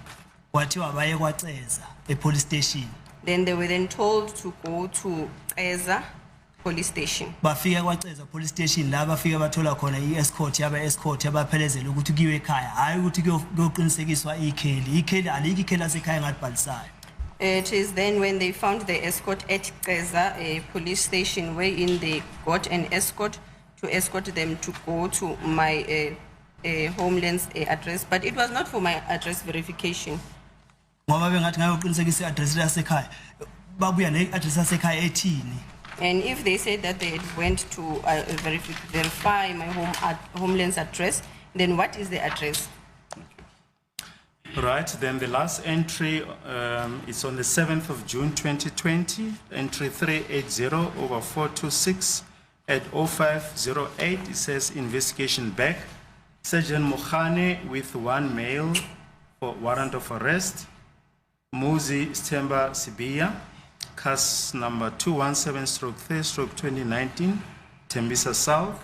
kwathiwa baye kwaceza epolice station Then they were then told to go to Eza police station. bafika kwaceza police station la bafika bathola khona iescort yabaphelezela ukuthi kiwe ekhaya hayi ukuthi kuyoqinisekiswa ikheli aliki ikheli lasekhaya ngalibhalisayo It is then when they found the escort at Eza, a police station, wherein they got an escort to escort them to go to my homeland's address. But it was not for my address verification. ngoba bengathi ngayoqinisekisa i-address lasekhaya babuya ne-address yasekhaya ethini And if they said that they had went to verify my homeland's address, then what is the address? Right, then the last entry is on the 7th of June 2020, entry 380/426 at 0508. It says investigation back. Sergeant Mohane with one male for warrant of arrest. Muzi Stemba Sibia, case number 217/3/2019, Tembisa South.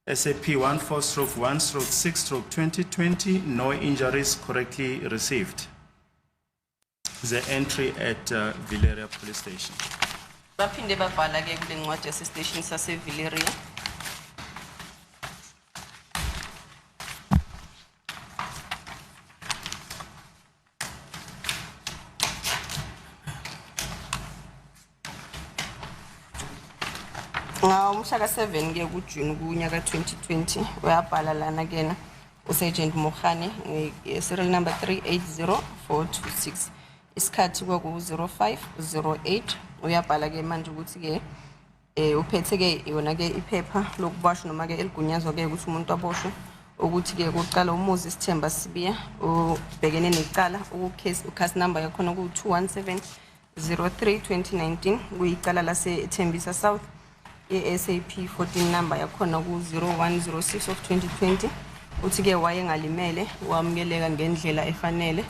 SAP 14/1/6/2020, no injuries correctly received. The entry at Villeria Police Station. Baphinde babhala-ke kule ncwadi yasestation saseVilleria. Umhlaka 7 ke kuJune kunyaka 2020 uyabhala lana kena uSergeant Mohane serial number 380426 isikhathi kwaku 0508 uyabhala ke manje ukuthi ke uphethe ke yona ke iphepha lokuboshwa noma ke eligunyazwa ke ukuthi umuntu aboshwe ukuthi ke kuqala umuzi Sithemba Sibiya ubhekene necala case number yakhona ku 21703/2019 kuyicala lase Tembisa South. SAP 14 number yakhona ku 0106/2020 uthi ke wayengalimele wamukeleka ngendlela efanele.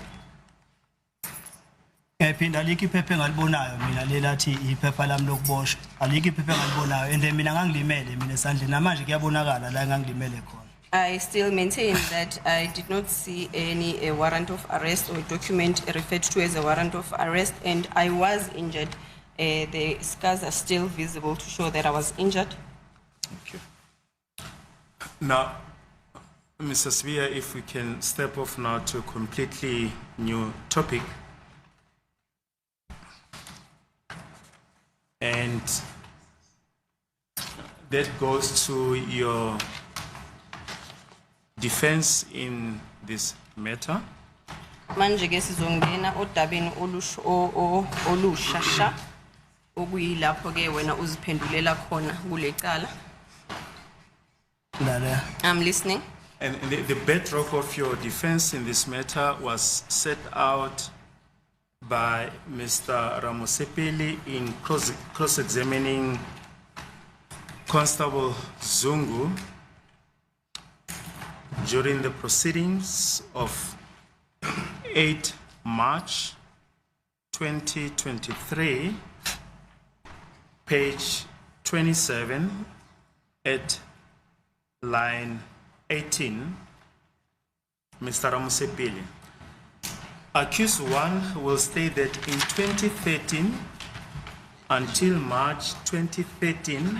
ngiyaphinda alikho iphepha engalibonayo mina lelathi iphepha lami lokuboshwa alikho iphepha engalibonayo and mina ngangilimele mina esandleni namanje kuyabonakala la engangilimele khona I still maintain that I did not see any warrant of arrest or document referred to as a warrant of arrest, and I was injured. The scars are still visible to show that I was injured. Okay. Now, Mr. Sibia, if we can step off now to a completely new topic. And that goes to your defense in this matter. Manje ke sizongena odabeni olushasha okuyilapho ke wena uziphendulela khona kule cala. lala I'm listening. And the bedrock of your defense in this matter was set out by Mr. Ramosepeli in cross-examining Constable Zungu during the proceedings of 8 March 2023, page 27 at line 18, Mr. Ramosepeli. Accused 1 will state that in 2013 until March 2013,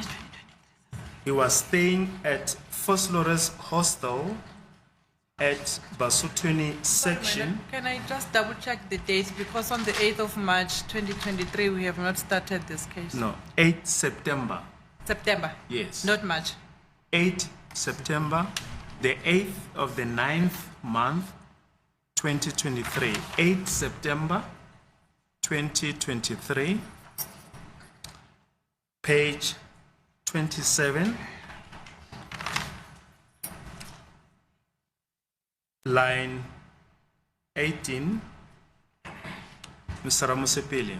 he was staying at Foslores Hostel at Basotuni section. Can I just double check the dates? Because on the 8th of March 2023, we have not started this case. No, 8 September. September? Yes. Not March. 8 September, the 8th of the 9th month, 2023. 8 September 2023, page 27, line 18, Mr. Ramosepeli.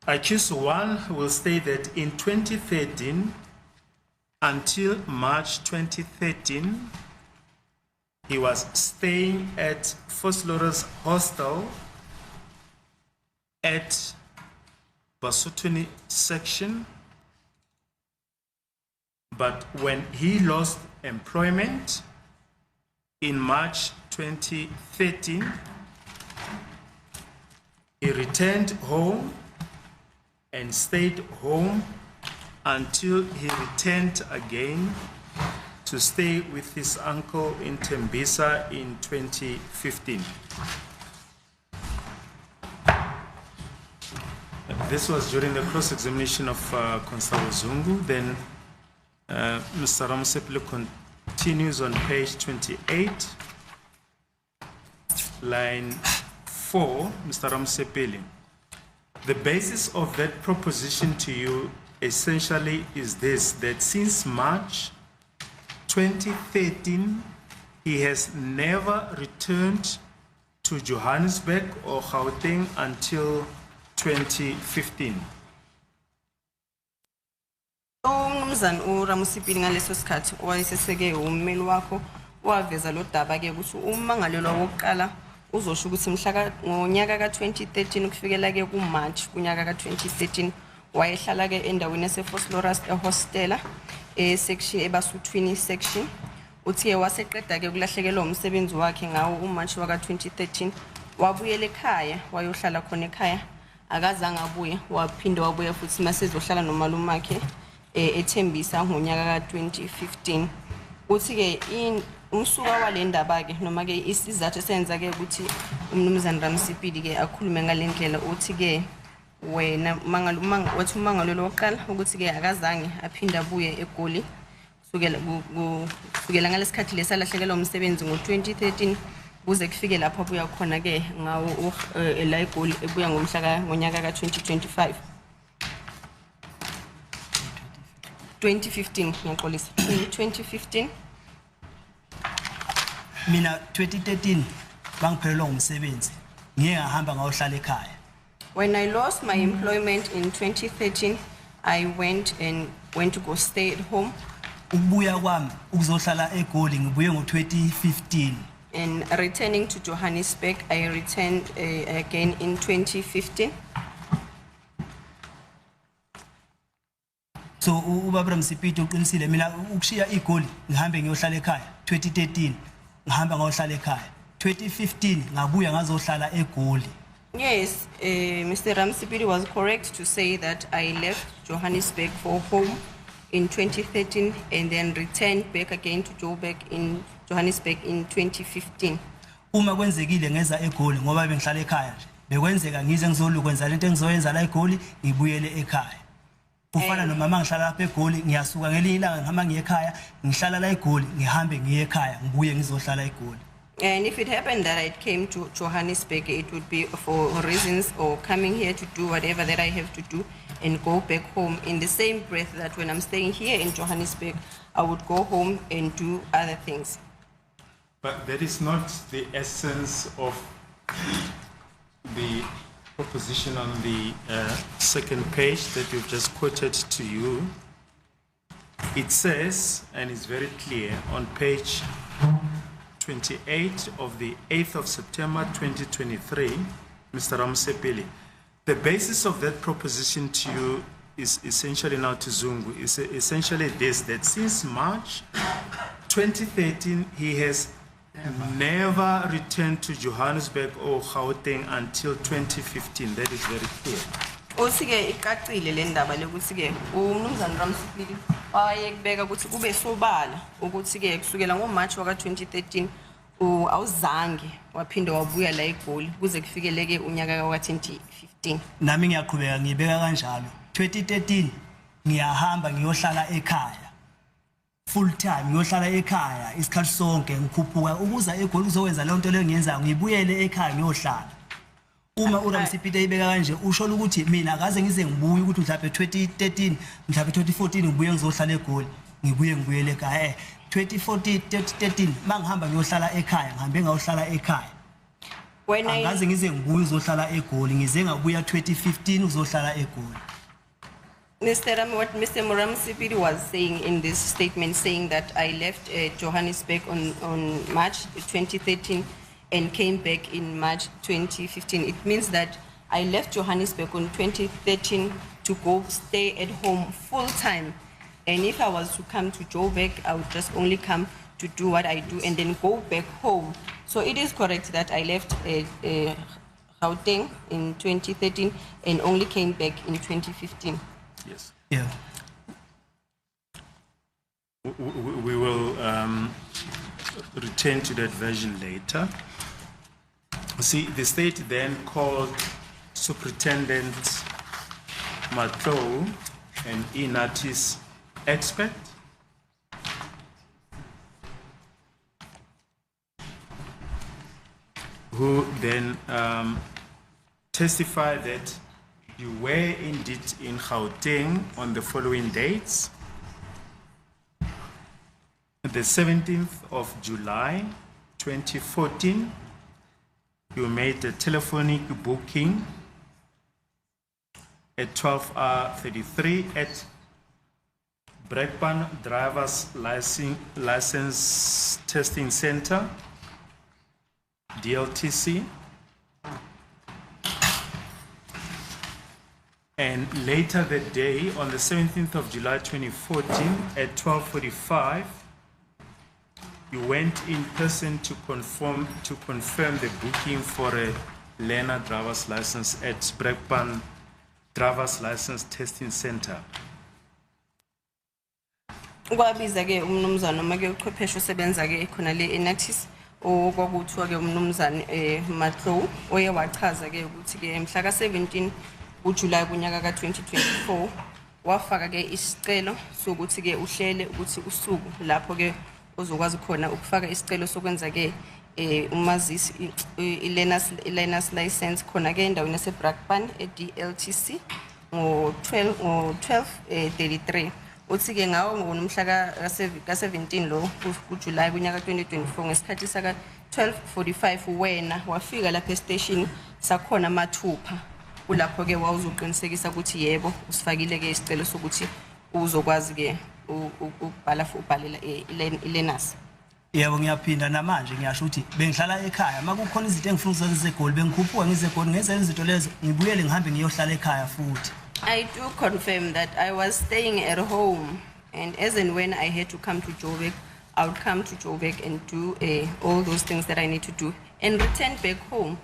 Accused 1 will state that in 2013 until March 2013, he was staying at Foslores Hostel at Basotuni section, but when he lost employment in March 2013, he returned home and stayed home until he returned again to stay with his uncle in Tembisa in 2015. This was during the cross-examination of Constable Zungu. Then Mr. Ramosepeli continues on page 28, line 4, Mr. Ramosepeli. The basis of that proposition to you essentially is this, that since March 2013, he has never returned to Johannesburg or Gauteng until 2015. Umnumzana uRamosepeli ngaleso sikhathi wayeseseke ummeli wakho waveza lo daba ke ukuthi umangalelwa wokuqala uzosho ukuthi mhla ngonyaka ka2013 ukufikela ke kuMarch kunyaka ka2013 wayehlala ke endaweni yaseFoslores ehostela section eBasuthwini section. Uthe waseqeda ke kulahlekelwa umsebenzi wakhe ngawo uMarch waka2013 wabuyela ekhaya wayohlala khona ekhaya akazange abuye waphinda wabuya futhi mase ezohlala nomalume wakhe eThembisa ngonyaka ka2015. Uthi ke umsuka walendaba ke noma ke isizathu senza ke ukuthi umnumzana Ramosepeli ke akhulume ngalendlela. Uthi ke wena wathi umangalelo wokuqala ukuthi ke akazange aphinda abuye eGoli kusukela ngalesikhathi lesalahlekelwa umsebenzi ngo2013 kuze kufike lapho abuya khona ke ngawo la eGoli ebuya ngonyaka ka2025 2015 ngiyaxolisa 2015 mina 2013 bangiphelelwa umsebenzi ngiye ngahamba ngayohlala ekhaya. When I lost my employment in 2013, I went to go stay at home. Ukubuya kwami ukuzohlala eGoli ngibuye ngo2015. And returning to Johannesburg, I returned again in 2015. So ubaba Ramosepeli uqinisile mina ukushiya eGoli ngihambe ngiyohlala ekhaya 2013 ngihamba ngayohlala ekhaya 2015 ngabuya ngazohlala eGoli. Yes, Mr. Ramosepeli was correct to say that I left Johannesburg for home in 2013 and then returned back again to Johannesburg in 2015. Uma kwenzekile ngeza eGoli ngoba bengihlala ekhaya nje bekwenzeka ngize ngizolukwenza lento engizoyenza la eGoli ngibuyele ekhaya. Kufana nomama ngihlala lapha eGoli ngiyasuka ngelinye ilanga ngihamba ngiye ekhaya ngihlala la eGoli ngihambe ngiye ekhaya ngibuye ngizohlala eGoli. And if it happened that I came to Johannesburg, it would be for reasons or coming here to do whatever that I have to do. and go back home in the same breath that when I'm staying here in Johannesburg, I would go home and do other things. But that is not the essence of the proposition on the second page that we've just quoted to you. It says, and it's very clear, on page 28 of the 8th of September 2023, Mr. Ramsepeli, the basis of that proposition to you is essentially now to Zungu, is essentially this, that since March 2013, he has never returned to Johannesburg or Gauteng until 2015. That is very clear. Usike icacile le ndaba lokuthi ke umnumzana Ramsipili wayekubeka ukuthi kube sobala ukuthi ke kusukela ngoMarch waka 2013 awuzange waphinde wabuya la eGoli kuze kufikeleke unyaka wa 2015. Nami ngiyaqhubeka ngibeka kanjalo. 2013 ngiyahamba ngiyohlala ekhaya. Full time ngiyohlala ekhaya isikhathi sonke ngikhuphuka ukuza eGoli uzokwenza le nto leyo ngiyenza ngibuyele ekhaya ngiyohlala. Uma uRamsipili eyibeka kanje usho ukuthi mina akaze ngize ngibuye ukuthi mhlawumbe 2013 mhlawumbe 2014 ngibuye ngizohlala eGoli ngibuyele ekhaya 2013 mangihamba ngiyohlala ekhaya ngihambe ngayohlala ekhaya akaze ngize ngibuye uzohlala eGoli ngize ngabuya 2015 uzohlala eGoli. What Mr. Ramsipili was saying in this statement, saying that I left Johannesburg on March 2013 and came back in March 2015. It means that I left Johannesburg on 2013 to go stay at home full time. And if I was to come to Joburg, I would just only come to do what I do and then go back home. So it is correct that I left Gauteng in 2013 and only came back in 2015. Yes. Yeah. We will return to that version later. See, the state then called Superintendent Matlou an INATIS expert who then testified that you were indeed in Gauteng on the following dates. The 17th of July, 2014, you made a telephonic booking at 12:33 at Brakpan Drivers License Testing Center, DLTC. And later that day, on the 17th of July 2014, at 12:45, you went in person to confirm the booking for a learner driver's license at Brakpan Driver's License Testing Center. Kwabiza ke umnumzana noma ke uchwepheshe osebenza ke khona le INATIS okwakuthiwa ke umnumzana Matlou oyewachaza ke ukuthi ke mhla ka 17 uJuly kunyaka ka 2024 wafaka ke isicelo sokuthi ke uhlele ukuthi usuku lapho ke uzokwazi khona ukufaka isicelo sokwenza ke umazisi learner's license khona ke endaweni yase Brakpan eDLTC ngo 12:33 uthi ke ngawo ngomhla ka 17 lo kuJuly kunyaka 2024 ngesikhathi saka 12:45 wena wafika lapha estation sakhona mathupha kulapho ke wawuzoqinisekisa ukuthi yebo usifakile ke isicelo sokuthi uzokwazi ke ukubhala ubhalela ilearners. Yebo ngiyaphinda namanje ngiyasho ukuthi bengihlala ekhaya makukhona izinto engifuna ukuzenza eGoli bengikhuphuka ngize eGoli ngenza izinto lezo ngibuyele ngihambe ngiyohlala ekhaya futhi. I do confirm that I was staying at home and as and when I had to come to Joburg, I would come to Joburg and do all those things that I need to do and return back home.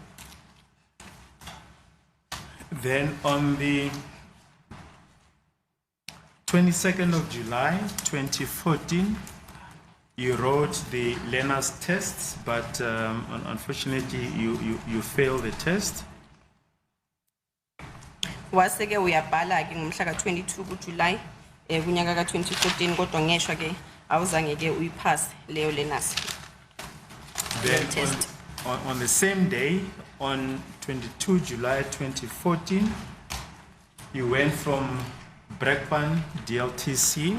Then on the 22nd of July 2014, you wrote the learner's tests, but unfortunately you failed the test. Waseke uyabhala ke ngomhla ka 22 kuJuly kunyaka ka 2014 kodwa ngeshwa ke awuzange ke uyipass leyo learners. Then on the same day, on 22 July 2014, you went from Brakpan DLTC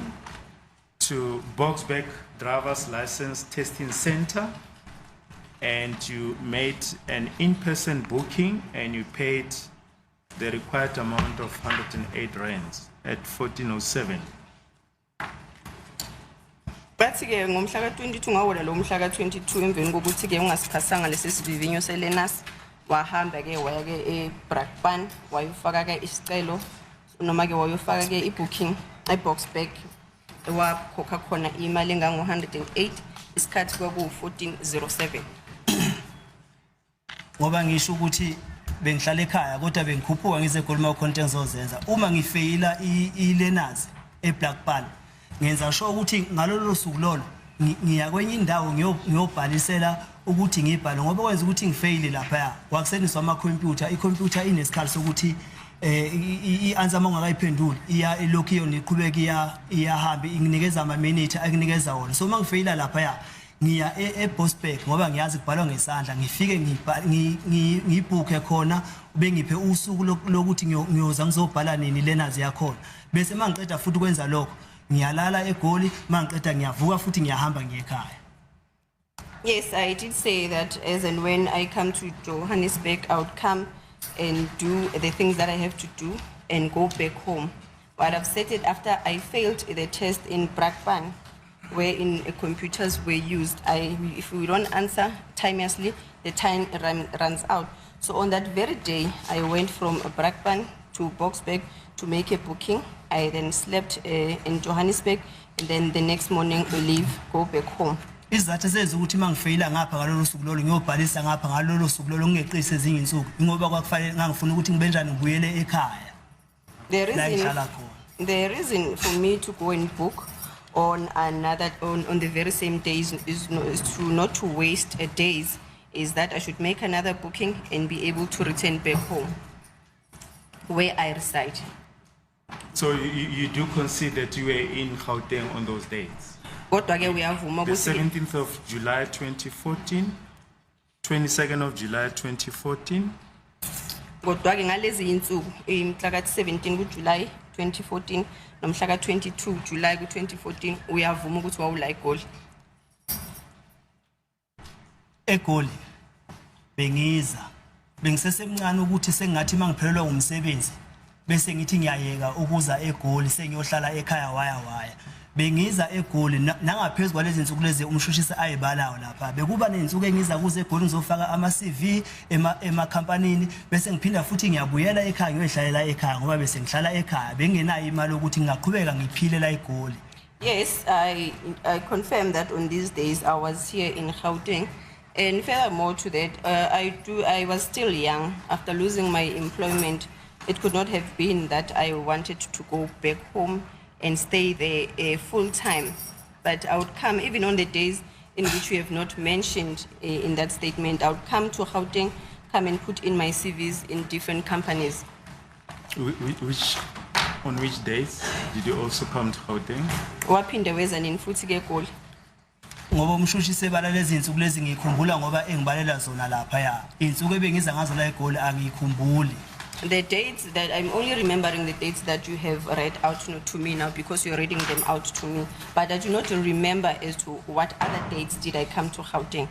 to Boxback Driver's License Testing Center, and you made an in-person booking and you paid the required amount of 108 rands at 1407. Bathi-ke ngomhla ka-22 ngawola lo mhla ka-22 emveni kokuthi-ke ungasiphasanga lesi sivivinyo se-learners wahamba-ke waya-ke eBrakpan wayofaka-ke isicelo noma-ke wayofaka-ke i-booking e-Boxback wakhokha khona imali engango-108 isikhathi kwakuwu-1407. Ngoba ngisho ukuthi bengihlala ekhaya kodwa bengikhuphuka ngize eGolma content ngizozenza uma ngifeyila i-learners eBlackpan ngenza sure ukuthi ngalolo suku lolo ngiya kwenye indawo ngiyobhalisela ukuthi ngibhale ngoba kwenza ukuthi ngifeyile lapha wakuseniswa ama-computer i-computer inesikhala sokuthi i-answer mangakayiphenduli iya elokhu iqhubeka iyahamba inginikeza ama-minute akunikeza wona so mangifeyila lapha ngiya eBoxback ngoba ngiyazi kubhalwa ngesandla ngifike ngibhuke khona bengiphe usuku lokuthi ngiyoza ngizobhala nini learners yakhona bese mangiqeda futhi ukwenza lokho ngiyalala eGoli mangiqeda ngiyavuka futhi ngiyahamba ngiyekhaya. Yes, I did say that as and when I come to Johannesburg, I would come and do the things that I have to do and go back home. But I've said it after I failed the test in Brakpan, wherein computers were used. If we don't answer timeously, the time runs out. So on that very day, I went from Brakpan to Boxback to make a booking. I then slept in Johannesburg, and then the next morning we leave, go back home. Izathu senza ukuthi mangifeyila ngapha ngalolu suku lolo ngiyobhalisa ngapha ngalolu suku lolo ngingeqisi ezinye insuku ngoba kwakufanele ngangifuna ukuthi ngibenjani ngibuyele ekhaya. The reason for me to go and book on the very same days is not to waste days, is that I should make another booking and be able to return back home where I reside. So you do concede that you were in Gauteng on those dates? Kodwa-ke uyavuma The ukuthi 17th of July 2014, 22nd of July 2014, kodwa-ke ngalezi insuku mhla ka-17 kuJuly 2014 nomhla ka-22 July ku-2014 uyavuma ukuthi wawula eGoli. eGoli bengisesemncane ukuthi sengathi mangiphelelwa umsebenzi bese ngithi ngiyayeka ukuza eGoli sengiyohlala ekhaya waya bengiza eGoli nangaphezulu kwalezi insuku lezi umshushisi ayibalayo lapha bekuba nenzuku engiza kuze eGoli ngizofaka ama-CV ema-companyini bese ngiphinda futhi ngiyabuyela ekhaya ngiyohlalela ekhaya ngoba bese ngihlala ekhaya bengenayo imali ukuthi ngaqhubeka ngiphile la eGoli. Yes, I confirm that on these days I was here in Gauteng, and furthermore to that, I was still young. After losing my employment, it could not have been that I wanted to go back home and stay there full time. But I would come, even on the days in which we have not mentioned in that statement, I would come to Gauteng, come and put in my CVs in different companies. On which days did you also come to Gauteng? Waphinde weza nini futhi ke eGoli? Ngoba umshushi sebala lezi insuku lezi ngikhumbula ngoba engibalela zona lapha insuku ebengiza ngazo la eGoli angikhumbuli. The dates that I'm only remembering the dates that you have read out to me now because you're reading them out to me, but I do not remember as to what other dates did I come to Gauteng.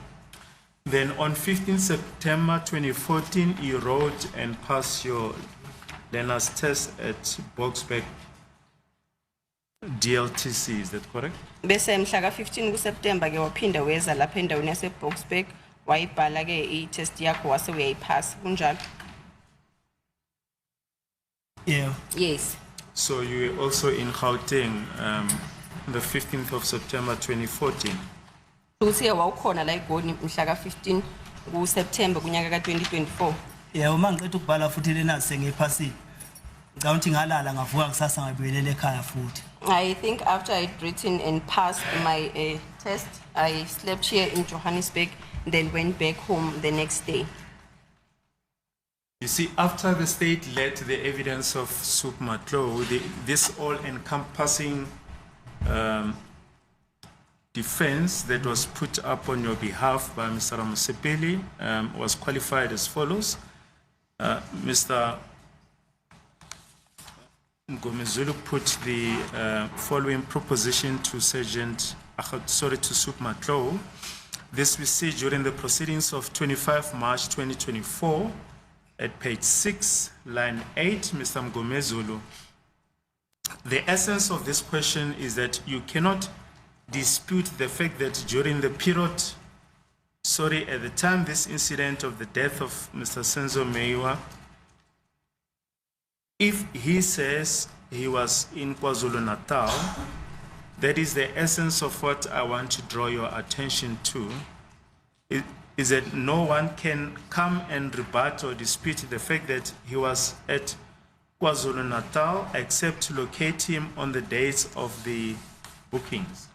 Then on 15 September 2014, you wrote and passed your learner's test at Boxback DLTC, is that correct? Bese mhla ka 15 kuSeptember ke waphinda weza lapha endaweni yase Boxback wayibhala ke i-test yakho wase uyayiphasa kunjalo. Yeah. Yes. So you were also in Gauteng the 15th of September 2014. Uthi wawukhona la eGoli mhla ka 15 kuSeptember kunyaka ka 2024. Yeah, uma ngiqeda ukubhala futhi lena sengiphasile. Ngicabanga ukuthi ngalala ngavuka kusasa ngibuyelele ekhaya futhi. I think after I'd written and passed my test, I slept here in Johannesburg, then went back home the next day. You see, after the state led the evidence of Soup Matlo, this all-encompassing defense that was put up on your behalf by Mr. Ramusepeli was qualified as follows. Mr. Ngomezulu put the following proposition to to Sup Matlow. This we see during the proceedings of 25 March 2024 at page 6, line 8, Mr. Ngomezulu. The essence of this question is that you cannot dispute the fact that during the period, at the time this incident of the death of Mr. Senzo Meiwa, if he says he was in KwaZulu-Natal, that is the essence of what I want to draw your attention to, is that no one can come and rebut or dispute the fact that he was at KwaZulu-Natal except to locate him on the dates of the bookings.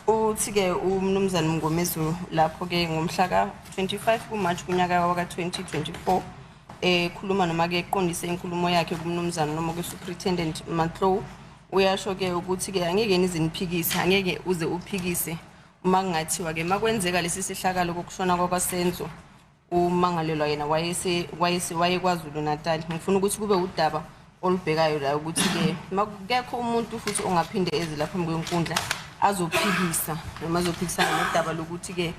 Uthi-ke umnumzane Mngomezulu lapho-ke ngomhla ka-25 kuMarch kunyaka waka-2024 khuluma noma-ke eqondise inkulumo yakhe kumnumzane noma ku-Superintendent Matlow uyasho-ke ukuthi-ke angeke nize niphikise, angeke uze uphikise uma kungathiwa-ke makwenzeka lesi sehlakalo kokushona kwakwaSenzo umangalelwa yena wayekwaZulu Natal. Ngifuna ukuthi kube udaba olubhekayo la ukuthi-ke makekho umuntu futhi ongaphinde eze lapha phambi kwenkundla azophikisa noma azophikisana nodaba lokuthi-ke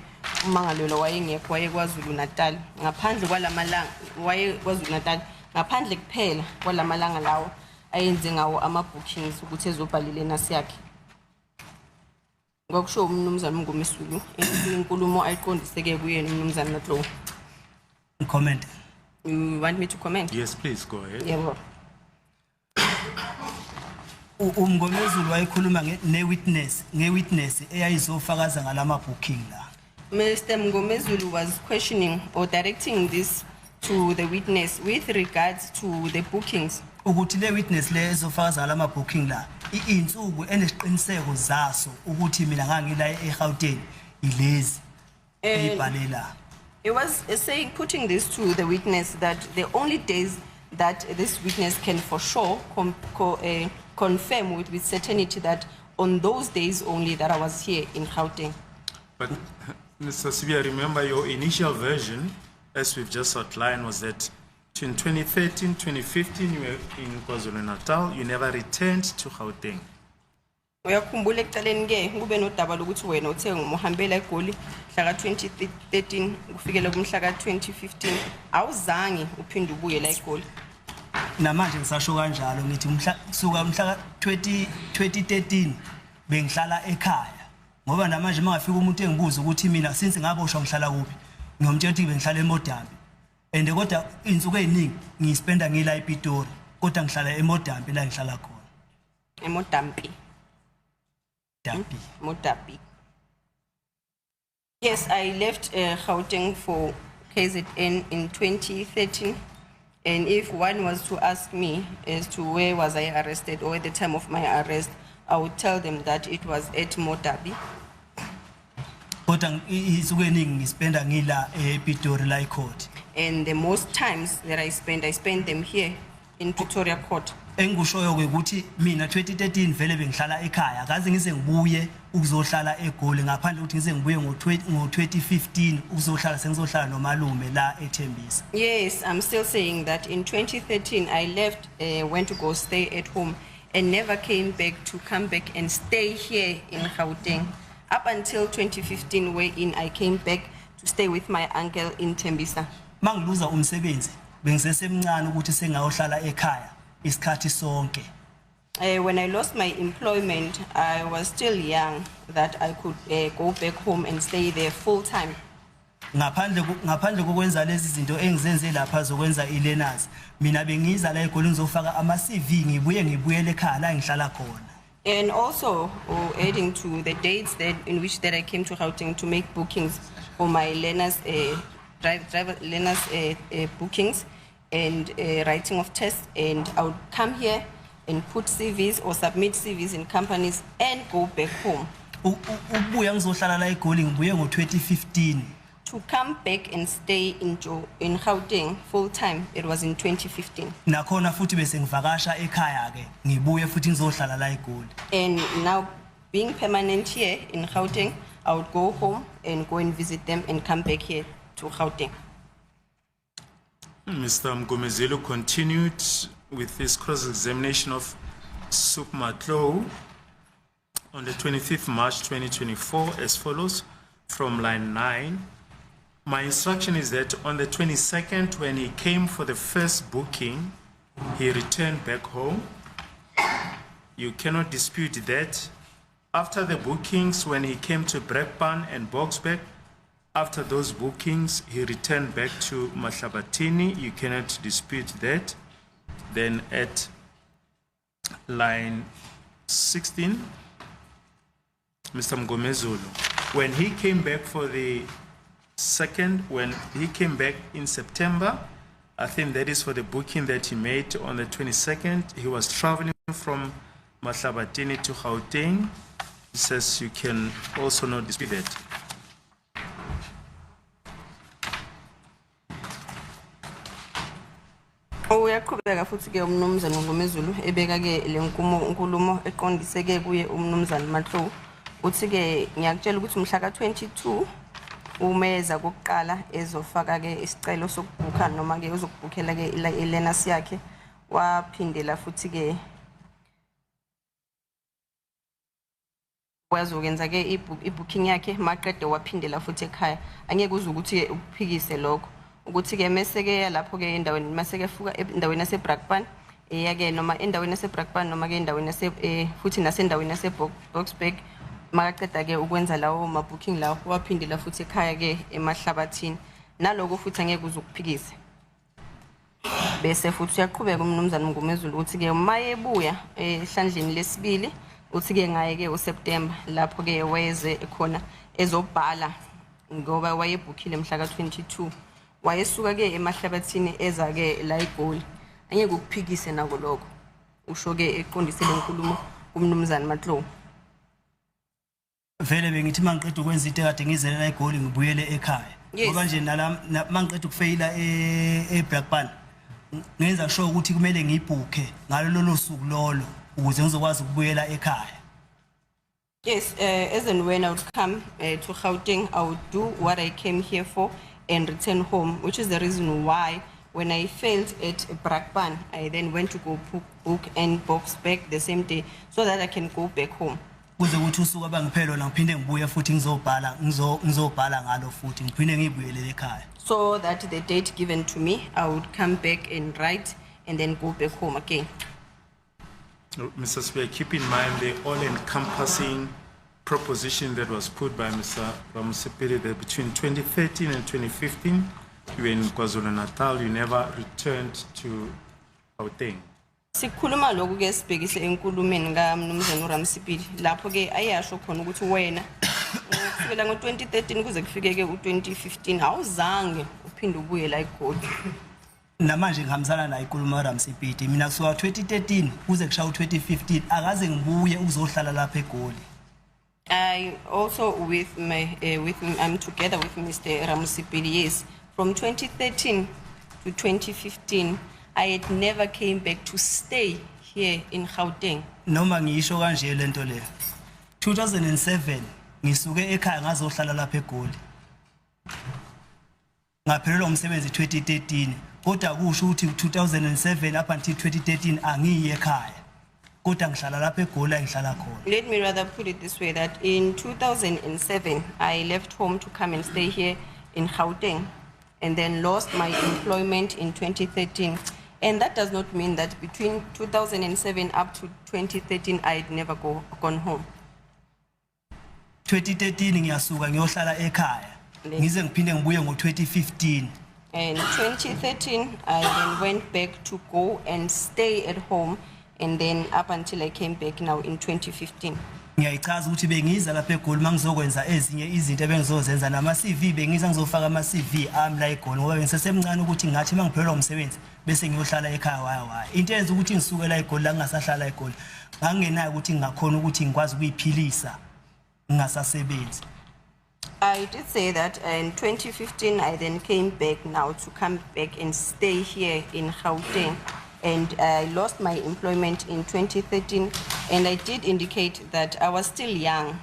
umangalelwa wayengekho wayekwaZulu Natal ngaphandle kwalamalanga wayekwaZulu Natal ngaphandle kuphela kwalamalanga lawo ayenze ngawo ama-bookings ukuthi ezobhalile nasi yakhe. Ngokusho umnumzane Mngomezulu inkulumo ayiqondiseke kuyena umnumzane Matlow. Comment. You want me to comment? Yes, please go ahead. Yebo. Mngomezulu wayekhuluma nge-witness eyayizofakaza ngalama booking la. Mr. Mngomezulu was questioning or directing this to the witness with regards to the bookings. Ukuthi le witness le ezofakaza ngalama booking la insuku enesiqiniseko zaso ukuthi mina ngangila eGauteng ilezi ebhalela. It was saying, putting this to the witness that the only days that this witness can for sure confirm with certainty that on those days only that I was here in Gauteng. But Mr. Sibia, remember your initial version, as we've just outlined, was that between 2013, 2015, you were in KwaZulu-Natal, you never returned to Gauteng. Uyakhumbula ekuqaleni ke kube nodaba lokuthi wena uthe ngomuhambela eGoli mhla ka-2013 kufikela kumhla ka-2015 awuzange uphinde ubuye la eGoli. Namanje ngisasho kanjalo ngithi kusuka mhla ka-2013 bengihlala ekhaya ngoba namanje mangafika umuntu engibuza ukuthi mina since ngaboshwa ngihlala kuphi ngiyomtshela ukuthi bengihlala eModambi and kodwa insuku eziningi ngispenda ngila ePitori kodwa ngihlala eModambi la ngihlala khona. Emodambi. Modapi. Yes, I left Gauteng for KZN in 2013. And if one was to ask me as to where was I arrested or at the time of my arrest, I would tell them that it was at Modapi. And the most times that I spend them here in Pretoria Court. Engushoyo ukuthi mina 2013 vele bengihlala ekhaya akaze ngize ngibuye ukuzohlala eGoli ngaphandle ukuthi ngize ngibuye ngo2015 ukuzohlala sengizohlala nomalume la eThembisa. Yes, I'm still saying that in 2013 I left, went to go stay at home and never came back to come back and stay here in Gauteng up until 2015 wherein I came back to stay with my uncle in Thembisa. Mangiluza umsebenzi bengisesemncane ukuthi sengayohlala ekhaya isikhathi sonke. When I lost my employment, I was still young that I could go back home and stay there full time. Ngaphandle kokwenza lezi zinto engizenze lapha zokwenza ilearners mina bengiza la eGoli ngizofaka ama CV ngibuyele ekhaya la ngihlala khona. And also adding to the dates in which I came to Gauteng to make bookings for my learners driver learners bookings and writing of tests, and I would come here and put CVs or submit CVs in companies and go back home. Ubuya ngizohlala la eGoli ngibuye ngo2015. To come back and stay in Gauteng full time, it was in 2015. Nakhona futhi bese ngivakasha ekhaya ke ngibuye futhi ngizohlala la eGoli. And now being permanent here in Gauteng, I would go home and go and visit them and come back here to Gauteng. Mr. Mgomezelo continued with his cross-examination of Sukma Tlo on the 25th March 2024 as follows from line 9. My instruction is that on the 22nd, when he came for the first booking, he returned back home. You cannot dispute that. After the bookings, when he came to Brakpan and Boksburg, after those bookings, he returned back to Mahlabatini. You cannot dispute that. Then at line 16, Mr. Mgomezulu, when he came back for the second, when he came back in September, I think that is for the booking that he made on the 22nd. He was traveling from Mahlabatini to Gauteng. He says you can also not dispute that. Uyaqhubeka futhi ke umnumzana Mgomezulu ebeka ke le nkulumo eqondiseke kuye umnumzana Matlo uthi ke ngiyakutshela ukuthi umhla ka22 umeza kokuqala ezofaka ke isicelo sokubhuka noma ke uzokubhukhela ke iLearners yakhe waphindela futhi ke wazokwenza ke ibooking yakhe maqede waphindela futhi ekhaya angeke uze ukuthi ukuphikise lokho ukuthi ke meseke lapho ke endaweni maseke fuka endaweni yaseBrakpan yake noma endaweni yaseBrakpan noma ke endaweni futhi nasendaweni yaseBoksburg makaqeda ke ukwenza lawo mabooking lawo waphindela futhi ekhaya ke eMahlabathini naloko futhi angeke uze ukuphikise bese futhi uyaqhubeka umnumzana Mgomezulu uthi ke mayebuya ehlandleni lesibili uthi ke ngaye ke uSeptember lapho ke wayeze khona ezobhala ngoba wayebhukhile mhla ka22 wayesuka ke eMahlabathini eza ke la eGoli angeke ukuphikise nako lokho usho ke eqondisele inkulumo kumnumzana Matlo. Vele bengithi mangiqeda ukwenza into ekade ngizele la eGoli ngibuyele ekhaya ngoba nje nala mangiqeda ukufeyila eBrakpan ngenza sure ukuthi kumele ngibhukhe ngalo lo suku lolo ukuze ngizokwazi ukubuyela ekhaya. Yes, as and when I would come to Gauteng, I would do what I came here for and return home, which is the reason why when I failed at Brakpan, I then went to go book and Boksburg the same day so that I can go back home. Kuze ukuthi usuku abangiphelo la ngiphinde ngibuye futhi ngizobhala ngalo futhi ngiphinde ngibuyele ekhaya. So that the date given to me, I would come back and write and then go back home again. Mr. Speaker, keep in mind the all-encompassing proposition that was put by Mr. Ramusipili that between 2013 and 2015, you were in KwaZulu-Natal, you never returned to Gauteng. Sikhuluma lokhu ke sibhekise enkulumeni kaMnumzana uRamusipili lapho ke ayasho khona ukuthi wena kusukela ngo2013 kuze kufike ke u2015 awuzange uphinde ubuye la eGoli. Namanje ngihambisana la inkulumo kaRamusipili mina kusuka 2013 kuze kushaya u2015 akaze ngibuye uzohlala lapha eGoli. I also I'm together with Mr. Ramusipili. Yes, from 2013 to 2015 I had never came back to stay here in Gauteng. Noma ngisho kanje lento le 2007 ngisuke ekhaya ngazohlala lapha eGoli ngaphelelwa umsebenzi 2013 kodwa kusho ukuthi 2007 up until 2013 angiye ekhaya kodwa ngihlala lapha eGoli ngihlala khona. Let me rather put it this way, that in 2007 I left home to come and stay here in Gauteng and then lost my employment in 2013, and that does not mean that between 2007 up to 2013 I had never gone home. 2013 ngiyasuka ngiyohlala ekhaya ngize ngiphinde ngibuye ngo2015. And 2013 I then went back to go and stay at home, and then up until I came back now in 2015. Ngiyayichaza ukuthi bengiza lapha eGoli mangizokwenza ezinye izinto ebengizozenza nama CV bengiza ngizofaka ama CV ami la eGoli ngoba bengisesemncane ukuthi ngathi mangiphelelwa umsebenzi bese ngiyohlala ekhaya waya into eyenza ukuthi ngisuke la eGoli la ngingasahlala eGoli ngangenayo ukuthi ngingakhona ukuthi ngikwazi ukuyiphilisa ngingasasebenzi. I did say that in 2015 I then came back now to come back and stay here in Gauteng, and I lost my employment in 2013, and I did indicate that I was still young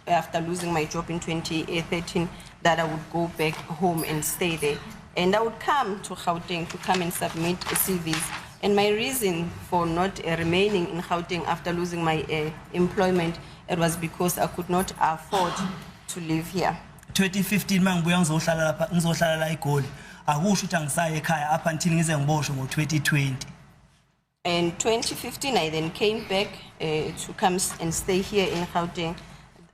after losing my job in 2013 that I would go back home and stay there. And I would come to Gauteng to come and submit CVs. And my reason for not remaining in Gauteng after losing my employment, it was because I could not afford to live here. 2015 mangibuya ngizohlala lapha ngizohlala la eGoli akusho ukuthi angisaye ekhaya up until ngize ngiboshwe ngo2020. In 2015, I then came back to come and stay here in Gauteng.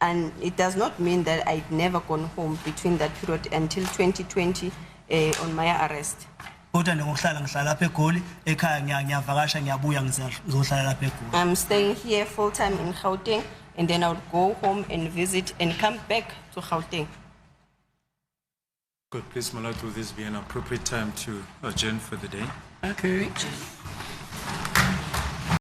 And it does not mean that I'd never gone home between that period until 2020 on my arrest. Kodwa ngokuhlala ngihlala lapha eGoli ekhaya ngiyavakasha ngiyabuya ngizohlala lapha eGoli. I'm staying here full time in Gauteng, and then I would go home and visit and come back to Gauteng. Good, please, my lord, will this be an appropriate time to adjourn for the day? Okay.